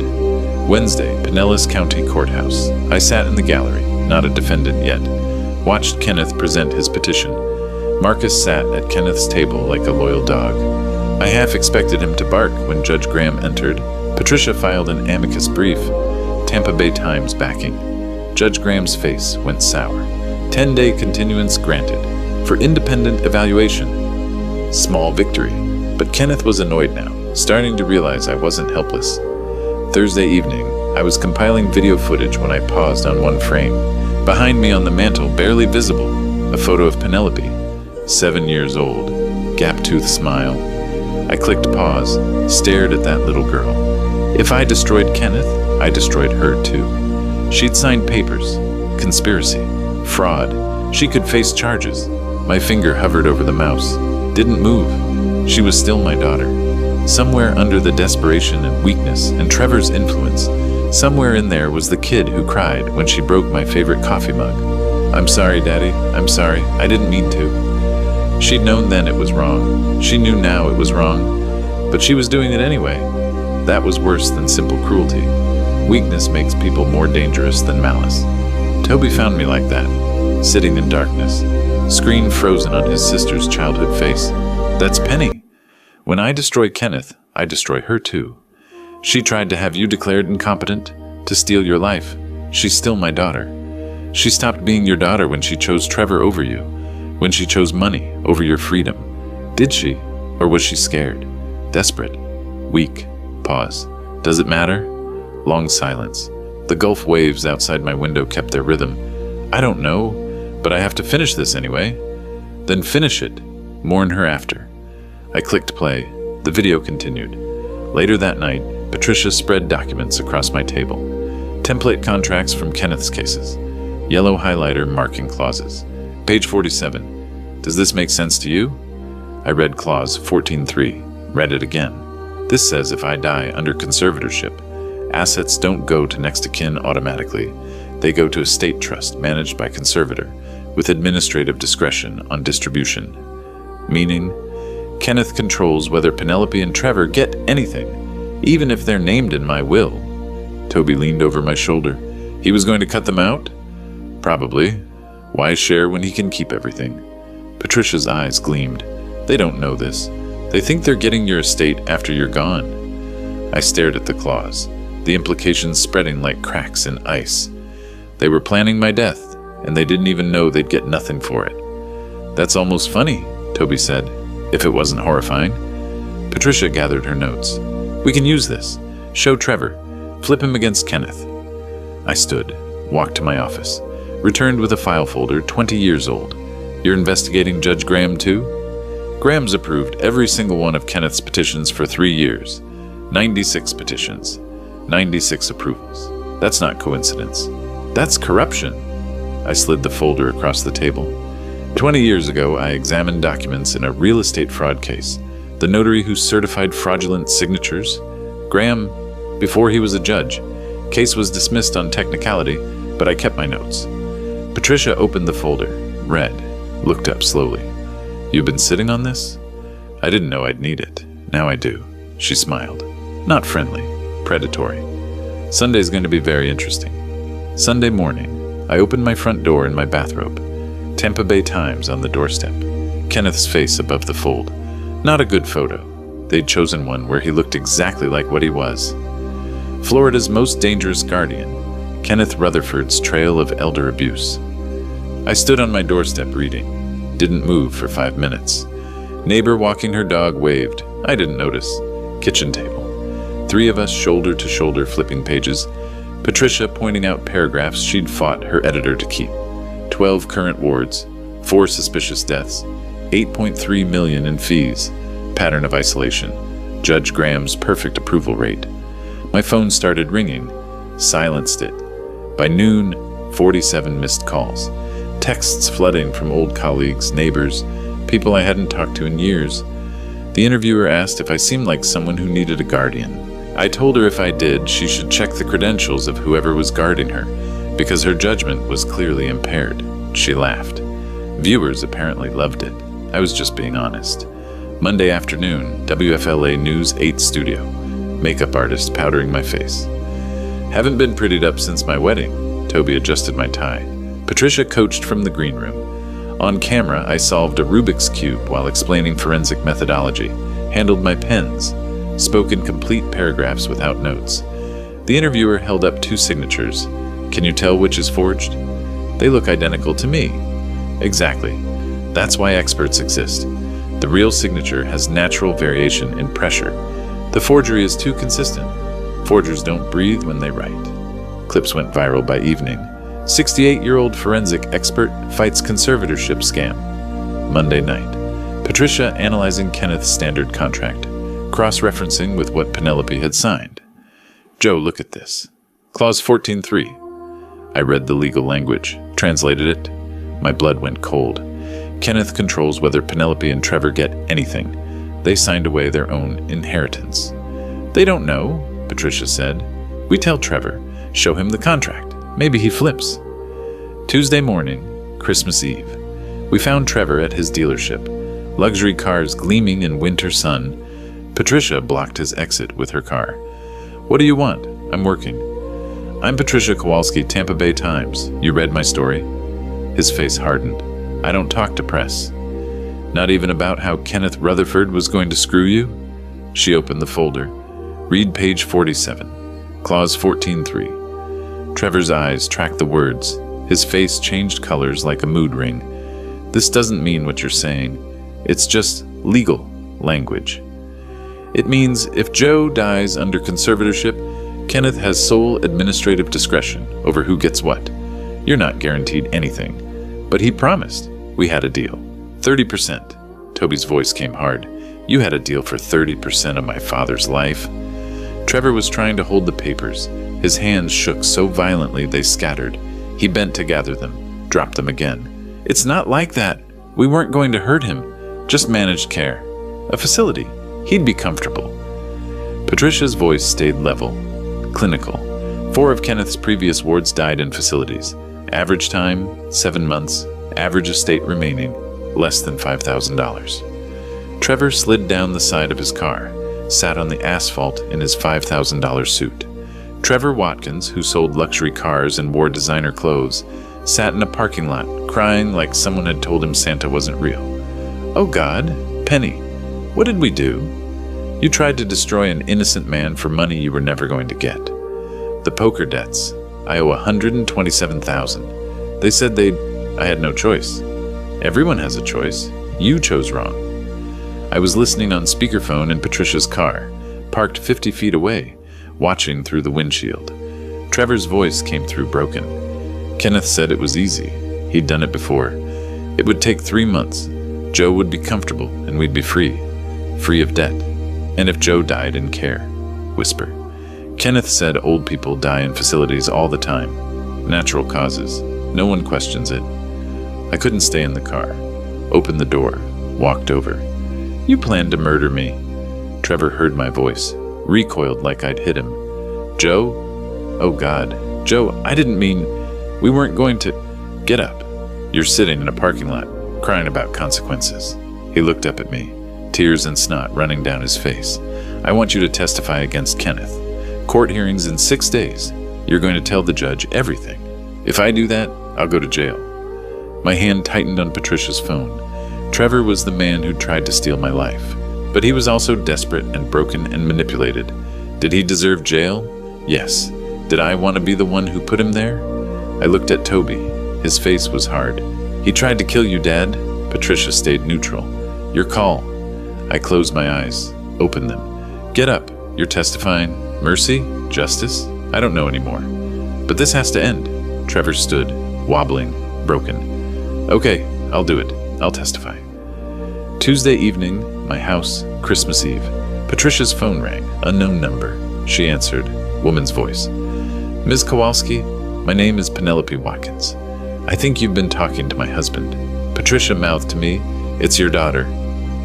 Wednesday, Pinellas County Courthouse. I sat in the gallery, not a defendant yet. Watched Kenneth present his petition. Marcus sat at Kenneth's table like a loyal dog. I half expected him to bark when Judge Graham entered. Patricia filed an amicus brief. Tampa Bay Times backing. Judge Graham's face went sour. 10-day continuance granted. For independent evaluation. Small victory. But Kenneth was annoyed now, starting to realize I wasn't helpless. Thursday evening, I was compiling video footage when I paused on one frame. Behind me on the mantel, barely visible, a photo of Penelope, 7 years old, gap-toothed smile. I clicked pause, stared at that little girl. If I destroyed Kenneth, I destroyed her too. She'd signed papers, conspiracy, fraud. She could face charges. My finger hovered over the mouse, didn't move. She was still my daughter. Somewhere under the desperation and weakness and Trevor's influence, somewhere in there was the kid who cried when she broke my favorite coffee mug. I'm sorry, Daddy. I'm sorry. I didn't mean to. She'd known then it was wrong. She knew now it was wrong. But she was doing it anyway. That was worse than simple cruelty. Weakness makes people more dangerous than malice. Toby found me like that, sitting in darkness. screen frozen on his sister's childhood face. That's Penny. When I destroy Kenneth, I destroy her too. She tried to have you declared incompetent, to steal your life. She's still my daughter. She stopped being your daughter when she chose Trevor over you, when she chose money over your freedom. Did she? Or was she scared? Desperate? Weak? Pause. Does it matter? Long silence. The Gulf waves outside my window kept their rhythm. I don't know, but I have to finish this anyway. Then finish it. Mourn her after. I clicked play. The video continued. Later that night, Patricia spread documents across my table. Template contracts from Kenneth's cases. Yellow highlighter marking clauses. Page 47. Does this make sense to you? I read clause 14.3. Read it again. This says if I die under conservatorship, assets don't go to next of kin automatically. They go to a state trust managed by conservator, with administrative discretion on distribution. Meaning, Kenneth controls whether Penelope and Trevor get anything, even if they're named in my will. Toby leaned over my shoulder. He was going to cut them out? Probably. Why share when he can keep everything? Patricia's eyes gleamed. They don't know this. They think they're getting your estate after you're gone. I stared at the clause, the implications spreading like cracks in ice. They were planning my death, and they didn't even know they'd get nothing for it. That's almost funny, Toby said, if it wasn't horrifying. Patricia gathered her notes. We can use this. Show Trevor. Flip him against Kenneth. I stood, walked to my office, returned with a file folder 20 years old. You're investigating Judge Graham too? Graham's approved every single one of Kenneth's petitions for 3 years. 96 petitions. 96 approvals. That's not coincidence. That's corruption. I slid the folder across the table. 20 years ago, I examined documents in a real estate fraud case. The notary who certified fraudulent signatures? Graham, before he was a judge. Case was dismissed on technicality, but I kept my notes. Patricia opened the folder, read, looked up slowly. You've been sitting on this? I didn't know I'd need it. Now I do. She smiled. Not friendly, predatory. Sunday's going to be very interesting. Sunday morning, I opened my front door in my bathrobe. Tampa Bay Times on the doorstep. Kenneth's face above the fold. Not a good photo. They'd chosen one where he looked exactly like what he was. Florida's most dangerous guardian. Kenneth Rutherford's trail of elder abuse. I stood on my doorstep reading. Didn't move for 5 minutes. Neighbor walking her dog waved. I didn't notice. Kitchen table. 3 of us shoulder to shoulder flipping pages. Patricia pointing out paragraphs she'd fought her editor to keep. 12 current wards. 4 suspicious deaths. 8.3 million in fees. Pattern of isolation. Judge Graham's perfect approval rate. My phone started ringing. Silenced it. By noon, 47 missed calls. Texts flooding from old colleagues, neighbors, people I hadn't talked to in years. The interviewer asked if I seemed like someone who needed a guardian. I told her if I did, she should check the credentials of whoever was guarding her, because her judgment was clearly impaired. She laughed. Viewers apparently loved it. I was just being honest. Monday afternoon, WFLA News 8 studio. Makeup artist powdering my face. Haven't been prettied up since my wedding. Toby adjusted my tie. Patricia coached from the green room. On camera, I solved a Rubik's Cube while explaining forensic methodology, handled my pens, spoke in complete paragraphs without notes. The interviewer held up 2 signatures. Can you tell which is forged? They look identical to me. Exactly. That's why experts exist. The real signature has natural variation in pressure. The forgery is too consistent. Forgers don't breathe when they write. Clips went viral by evening. 68-year-old forensic expert fights conservatorship scam. Monday night. Patricia analyzing Kenneth's standard contract, cross-referencing with what Penelope had signed. Joe, look at this. Clause 14.3. I read the legal language, translated it. My blood went cold. Kenneth controls whether Penelope and Trevor get anything. They signed away their own inheritance. They don't know, Patricia said. We tell Trevor, show him the contract. Maybe he flips. Tuesday morning, Christmas Eve. We found Trevor at his dealership. Luxury cars gleaming in winter sun. Patricia blocked his exit with her car. What do you want? I'm working. I'm Patricia Kowalski, Tampa Bay Times. You read my story? His face hardened. I don't talk to press. Not even about how Kenneth Rutherford was going to screw you? She opened the folder. Read page 47, clause 14.3. Trevor's eyes tracked the words. His face changed colors like a mood ring. This doesn't mean what you're saying. It's just legal language. It means if Joe dies under conservatorship, Kenneth has sole administrative discretion over who gets what. You're not guaranteed anything. But he promised. We had a deal. 30%. Toby's voice came hard. You had a deal for 30% of my father's life. Trevor was trying to hold the papers. His hands shook so violently they scattered. He bent to gather them, dropped them again. It's not like that. We weren't going to hurt him. Just managed care. A facility. He'd be comfortable. Patricia's voice stayed level, clinical. 4 of Kenneth's previous wards died in facilities. Average time, 7 months. Average estate remaining, less than $5,000. Trevor slid down the side of his car, sat on the asphalt in his $5,000 suit. Trevor Watkins, who sold luxury cars and wore designer clothes, sat in a parking lot, crying like someone had told him Santa wasn't real. Oh God, Penny, what did we do? You tried to destroy an innocent man for money you were never going to get. The poker debts. I owe $127,000. They said I had no choice. Everyone has a choice. You chose wrong. I was listening on speakerphone in Patricia's car, parked 50 feet away, watching through the windshield. Trevor's voice came through broken. Kenneth said it was easy. He'd done it before. It would take 3 months. Joe would be comfortable and we'd be free of debt. And if Joe died in care, whisper. Kenneth said old people die in facilities all the time. Natural causes. No one questions it. I couldn't stay in the car. Opened the door, walked over. You planned to murder me. Trevor heard my voice, recoiled like I'd hit him. Joe? Oh God. Joe, I didn't mean... We weren't going to... Get up. You're sitting in a parking lot, crying about consequences. He looked up at me, tears and snot running down his face. I want you to testify against Kenneth. Court hearings in 6 days. You're going to tell the judge everything. If I do that, I'll go to jail. My hand tightened on Patricia's phone. Trevor was the man who tried to steal my life. But he was also desperate and broken and manipulated. Did he deserve jail? Yes. Did I want to be the one who put him there? I looked at Toby. His face was hard. He tried to kill you, Dad. Patricia stayed neutral. Your call. I closed my eyes, opened them. Get up. You're testifying. Mercy? Justice? I don't know anymore. But this has to end. Trevor stood, wobbling, broken. Okay, I'll do it. I'll testify. Tuesday evening, my house, Christmas Eve. Patricia's phone rang, unknown number. She answered, woman's voice. Ms. Kowalski, my name is Penelope Watkins. I think you've been talking to my husband. Patricia mouthed to me, it's your daughter.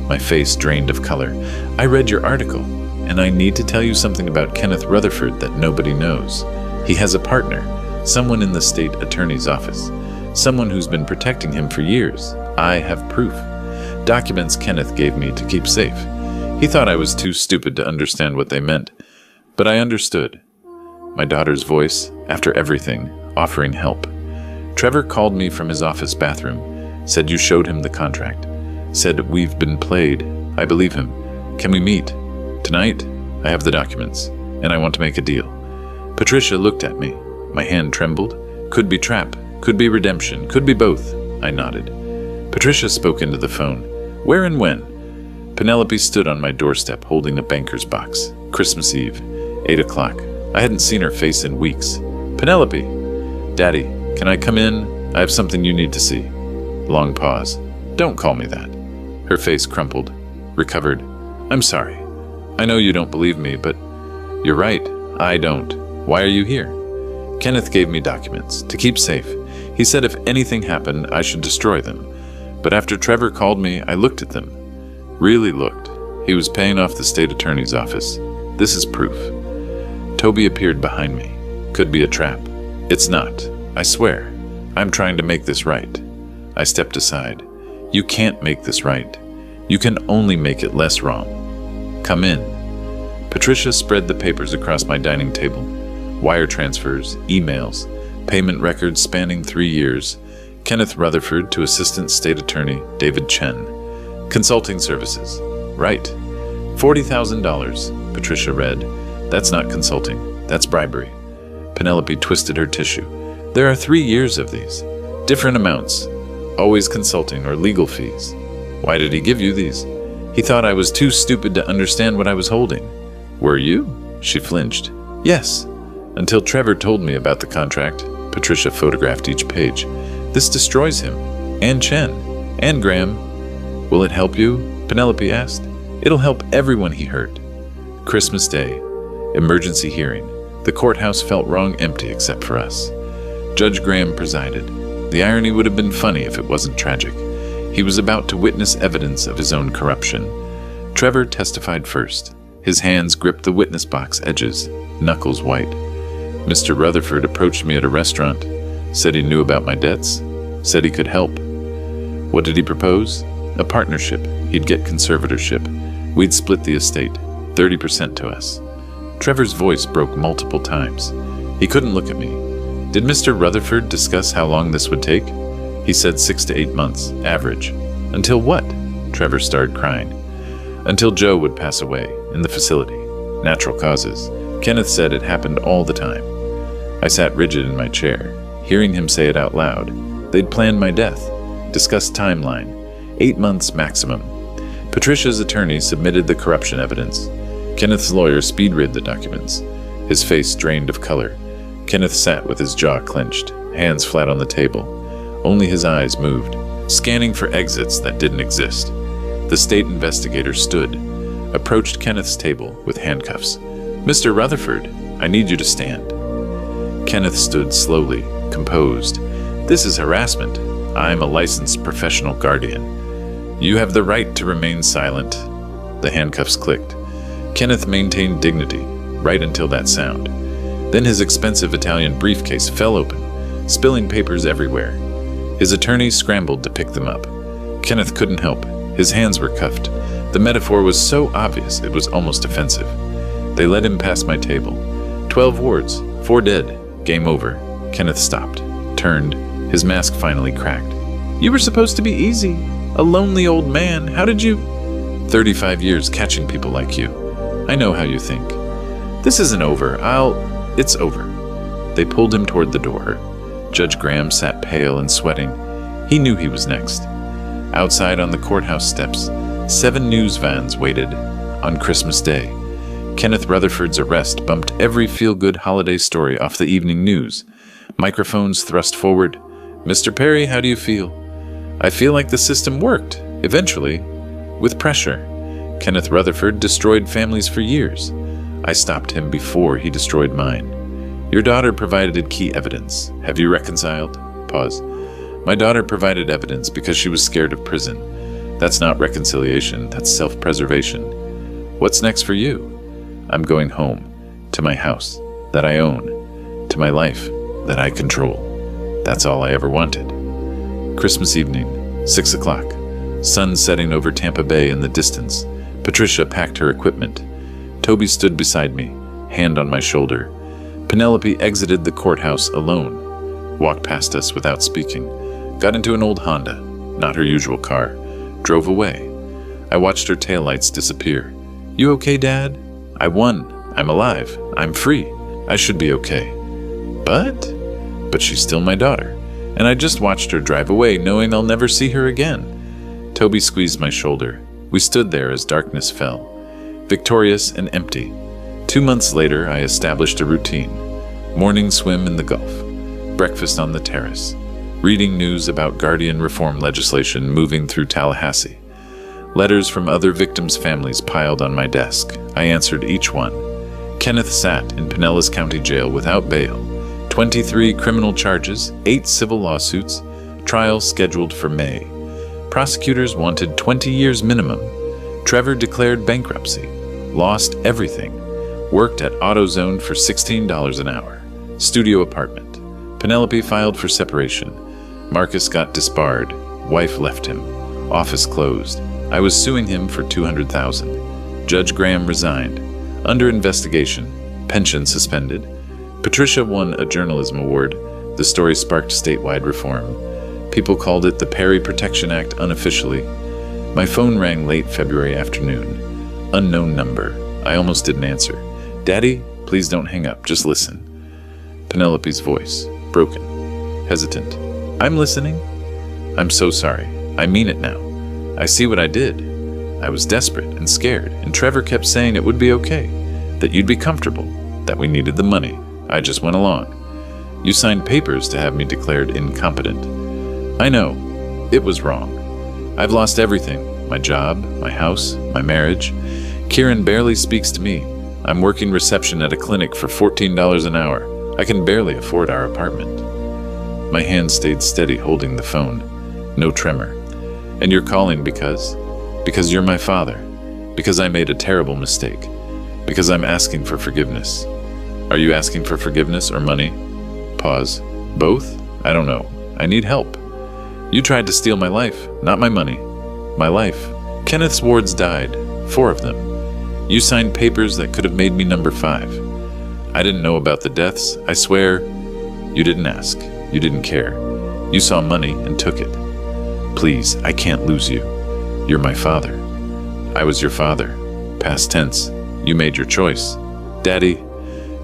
My face drained of color. I read your article, and I need to tell you something about Kenneth Rutherford that nobody knows. He has a partner, someone in the state attorney's office, someone who's been protecting him for years. I have proof. Documents Kenneth gave me to keep safe. He thought I was too stupid to understand what they meant, but I understood. My daughter's voice, after everything, offering help. Trevor called me from his office bathroom, said you showed him the contract, said we've been played. I believe him. Can we meet? Tonight? I have the documents, and I want to make a deal. Patricia looked at me. My hand trembled. Could be trap, could be redemption, could be both. I nodded. Patricia spoke into the phone. Where and when? Penelope stood on my doorstep holding a banker's box. Christmas Eve, 8 o'clock. I hadn't seen her face in weeks. Penelope. Daddy, can I come in? I have something you need to see. Long pause. Don't call me that. Her face crumpled, recovered. I'm sorry. I know you don't believe me, but you're right. I don't. Why are you here? Kenneth gave me documents to keep safe. He said if anything happened, I should destroy them. But after Trevor called me, I looked at them. Really looked. He was paying off the state attorney's office. This is proof. Toby appeared behind me. Could be a trap. It's not. I swear. I'm trying to make this right. I stepped aside. You can't make this right. You can only make it less wrong. Come in. Patricia spread the papers across my dining table. Wire transfers, emails, payment records spanning 3 years. Kenneth Rutherford to Assistant State Attorney David Chen. Consulting services. Right. $40,000, Patricia read. That's not consulting. That's bribery. Penelope twisted her tissue. There are 3 years of these. Different amounts. Always consulting or legal fees. Why did he give you these? He thought I was too stupid to understand what I was holding. Were you? She flinched. Yes. Until Trevor told me about the contract. Patricia photographed each page. This destroys him. And Chen. And Graham. Will it help you? Penelope asked. It'll help everyone he hurt. Christmas Day. Emergency hearing. The courthouse felt wrong empty except for us. Judge Graham presided. The irony would have been funny if it wasn't tragic. He was about to witness evidence of his own corruption. Trevor testified first. His hands gripped the witness box edges, knuckles white. Mr. Rutherford approached me at a restaurant, said he knew about my debts, said he could help. What did he propose? A partnership. He'd get conservatorship. We'd split the estate, 30% to us. Trevor's voice broke multiple times. He couldn't look at me. Did Mr. Rutherford discuss how long this would take? He said 6 to 8 months, average. Until what? Trevor started crying. Until Joe would pass away, in the facility. Natural causes. Kenneth said it happened all the time. I sat rigid in my chair, hearing him say it out loud. They'd planned my death, discussed timeline, 8 months maximum. Patricia's attorney submitted the corruption evidence. Kenneth's lawyer speed-read the documents. His face drained of color. Kenneth sat with his jaw clenched, hands flat on the table. Only his eyes moved, scanning for exits that didn't exist. The state investigator stood, approached Kenneth's table with handcuffs. Mr. Rutherford, I need you to stand. Kenneth stood slowly, composed. This is harassment. I'm a licensed professional guardian. You have the right to remain silent. The handcuffs clicked. Kenneth maintained dignity, right until that sound. Then his expensive Italian briefcase fell open, spilling papers everywhere. His attorney scrambled to pick them up. Kenneth couldn't help. His hands were cuffed. The metaphor was so obvious it was almost offensive. They led him past my table. 12 wards, 4 dead, game over. Kenneth stopped, turned. His mask finally cracked. You were supposed to be easy. A lonely old man. How did you... 35 years catching people like you. I know how you think. This isn't over. It's over. They pulled him toward the door. Judge Graham sat pale and sweating. He knew he was next. Outside on the courthouse steps, 7 news vans waited. On Christmas Day, Kenneth Rutherford's arrest bumped every feel-good holiday story off the evening news. Microphones thrust forward. Mr. Perry, how do you feel? I feel like the system worked, eventually, with pressure. Kenneth Rutherford destroyed families for years. I stopped him before he destroyed mine. Your daughter provided key evidence. Have you reconciled? Pause. My daughter provided evidence because she was scared of prison. That's not reconciliation, that's self-preservation. What's next for you? I'm going home, to my house that I own, to my life that I control. That's all I ever wanted. Christmas evening, 6 o'clock. Sun setting over Tampa Bay in the distance. Patricia packed her equipment. Toby stood beside me, hand on my shoulder. Penelope exited the courthouse alone, walked past us without speaking, got into an old Honda, not her usual car, drove away. I watched her taillights disappear. You okay, Dad? I won. I'm alive. I'm free. I should be okay. But she's still my daughter, and I just watched her drive away knowing I'll never see her again. Toby squeezed my shoulder. We stood there as darkness fell, victorious and empty. 2 months later, I established a routine. Morning swim in the Gulf, breakfast on the terrace, reading news about guardian reform legislation moving through Tallahassee. Letters from other victims' families piled on my desk. I answered each one. Kenneth sat in Pinellas County Jail without bail. 23 criminal charges, 8 civil lawsuits, trial scheduled for May. Prosecutors wanted 20 years minimum. Trevor declared bankruptcy, lost everything, worked at AutoZone for $16 an hour. Studio apartment. Penelope filed for separation. Marcus got disbarred. Wife left him. Office closed. I was suing him for $200,000. Judge Graham resigned. Under investigation. Pension suspended. Patricia won a journalism award. The story sparked statewide reform. People called it the Perry Protection Act unofficially. My phone rang late February afternoon. Unknown number. I almost didn't answer. Daddy, please don't hang up. Just listen. Penelope's voice. Broken. Hesitant. I'm listening. I'm so sorry. I mean it now. I see what I did. I was desperate and scared, and Trevor kept saying it would be okay, that you'd be comfortable, that we needed the money. I just went along. You signed papers to have me declared incompetent. I know. It was wrong. I've lost everything. My job, my house, my marriage. Kieran barely speaks to me. I'm working reception at a clinic for $14 an hour. I can barely afford our apartment. My hand stayed steady holding the phone. No tremor. And you're calling because you're my father. Because I made a terrible mistake. Because I'm asking for forgiveness. Are you asking for forgiveness or money? Pause. Both? I don't know. I need help. You tried to steal my life, not my money. My life. Kenneth's wards died. 4 of them. You signed papers that could have made me number 5. I didn't know about the deaths. I swear. You didn't ask. You didn't care. You saw money and took it. Please, I can't lose you. You're my father. I was your father. Past tense. You made your choice. Daddy,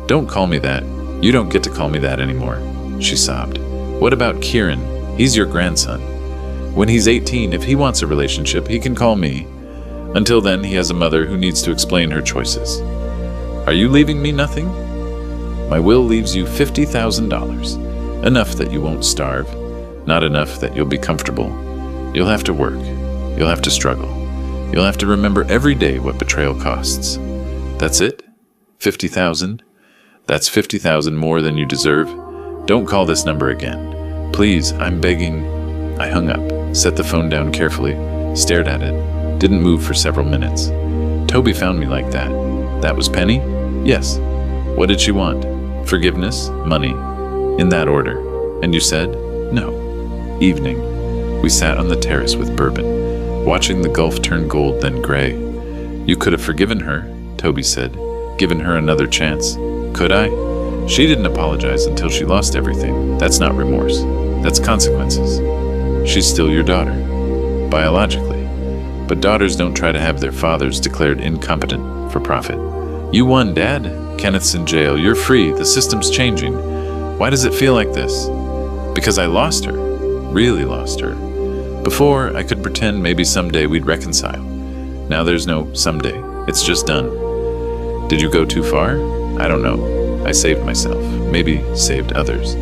don't call me that. You don't get to call me that anymore. She sobbed. What about Kieran? He's your grandson. When he's 18, if he wants a relationship, he can call me. Until then, he has a mother who needs to explain her choices. Are you leaving me nothing? My will leaves you $50,000. Enough that you won't starve. Not enough that you'll be comfortable. You'll have to work. You'll have to struggle. You'll have to remember every day what betrayal costs. That's it? 50,000? That's 50,000 more than you deserve. Don't call this number again. Please, I'm begging. I hung up, set the phone down carefully, stared at it, didn't move for several minutes. Toby found me like that. That was Penny? Yes. What did she want? Forgiveness? Money? In that order. And you said? No. Evening. We sat on the terrace with bourbon, watching the Gulf turn gold then gray. You could have forgiven her, Toby said. Given her another chance. Could I? She didn't apologize until she lost everything. That's not remorse. That's consequences. She's still your daughter. Biologically. But daughters don't try to have their fathers declared incompetent for profit. You won, Dad. Kenneth's in jail. You're free. The system's changing. Why does it feel like this? Because I lost her. Really lost her. Before, I could pretend maybe someday we'd reconcile. Now there's no someday. It's just done. Did you go too far? I don't know. I saved myself. Maybe saved others.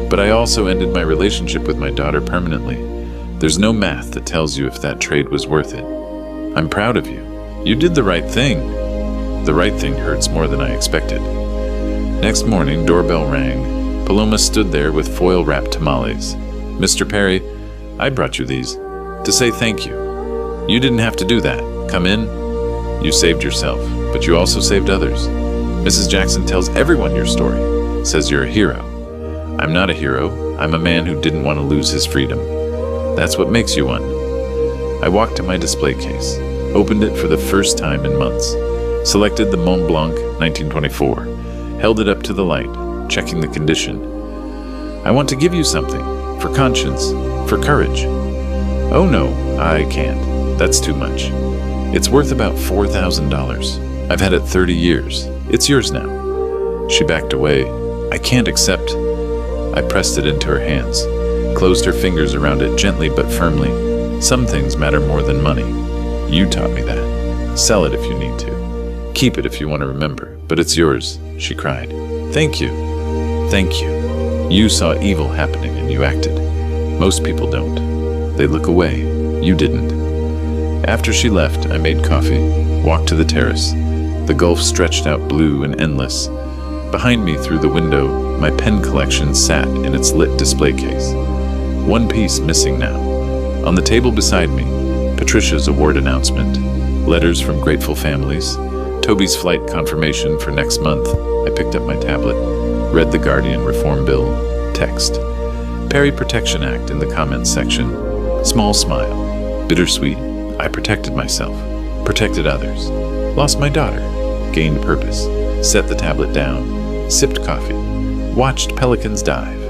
But I also ended my relationship with my daughter permanently. There's no math that tells you if that trade was worth it. I'm proud of you. You did the right thing. The right thing hurts more than I expected. Next morning, doorbell rang. Paloma stood there with foil-wrapped tamales. Mr. Perry, I brought you these to say thank you. You didn't have to do that. Come in. You saved yourself, but you also saved others. Mrs. Jackson tells everyone your story, says you're a hero. I'm not a hero. I'm a man who didn't want to lose his freedom. That's what makes you one. I walked to my display case, opened it for the first time in months, selected the Mont Blanc 1924, held it up to the light, checking the condition. I want to give you something, for conscience, for courage. Oh no, I can't. That's too much. It's worth about $4,000. I've had it 30 years. It's yours now. She backed away. I can't accept. I pressed it into her hands, closed her fingers around it gently but firmly. Some things matter more than money. You taught me that. Sell it if you need to. Keep it if you want to remember, but it's yours, she cried. Thank you. Thank you. You saw evil happening and you acted. Most people don't. They look away. You didn't. After she left, I made coffee, walked to the terrace. The Gulf stretched out blue and endless. Behind me through the window, my pen collection sat in its lit display case. One piece missing now. On the table beside me, Patricia's award announcement, letters from grateful families, Toby's flight confirmation for next month. I picked up my tablet, read the Guardian Reform Bill, text. Perry Protection Act in the comments section. Small smile. Bittersweet. I protected myself. Protected others. Lost my daughter. Gained purpose. Set the tablet down. Sipped coffee. Watched pelicans dive.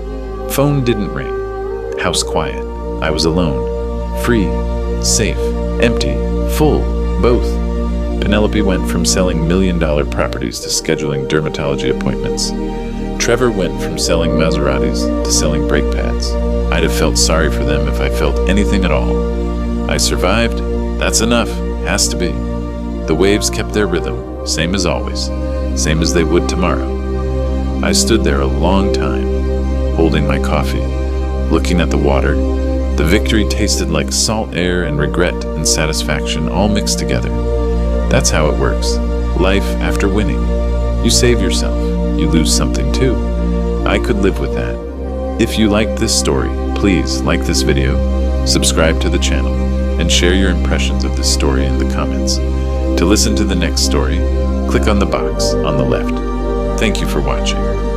Phone didn't ring. House quiet. I was alone. Free, safe, empty, full, both. Penelope went from selling million-dollar properties to scheduling dermatology appointments. Trevor went from selling Maseratis to selling brake pads. I'd have felt sorry for them if I felt anything at all. I survived. That's enough. Has to be. The waves kept their rhythm, same as always, same as they would tomorrow. I stood there a long time, holding my coffee, looking at the water. The victory tasted like salt air and regret and satisfaction all mixed together. That's how it works. Life after winning. You save yourself. You lose something too. I could live with that. If you liked this story, please like this video, subscribe to the channel, and share your impressions of this story in the comments. To listen to the next story, click on the box on the left. Thank you for watching.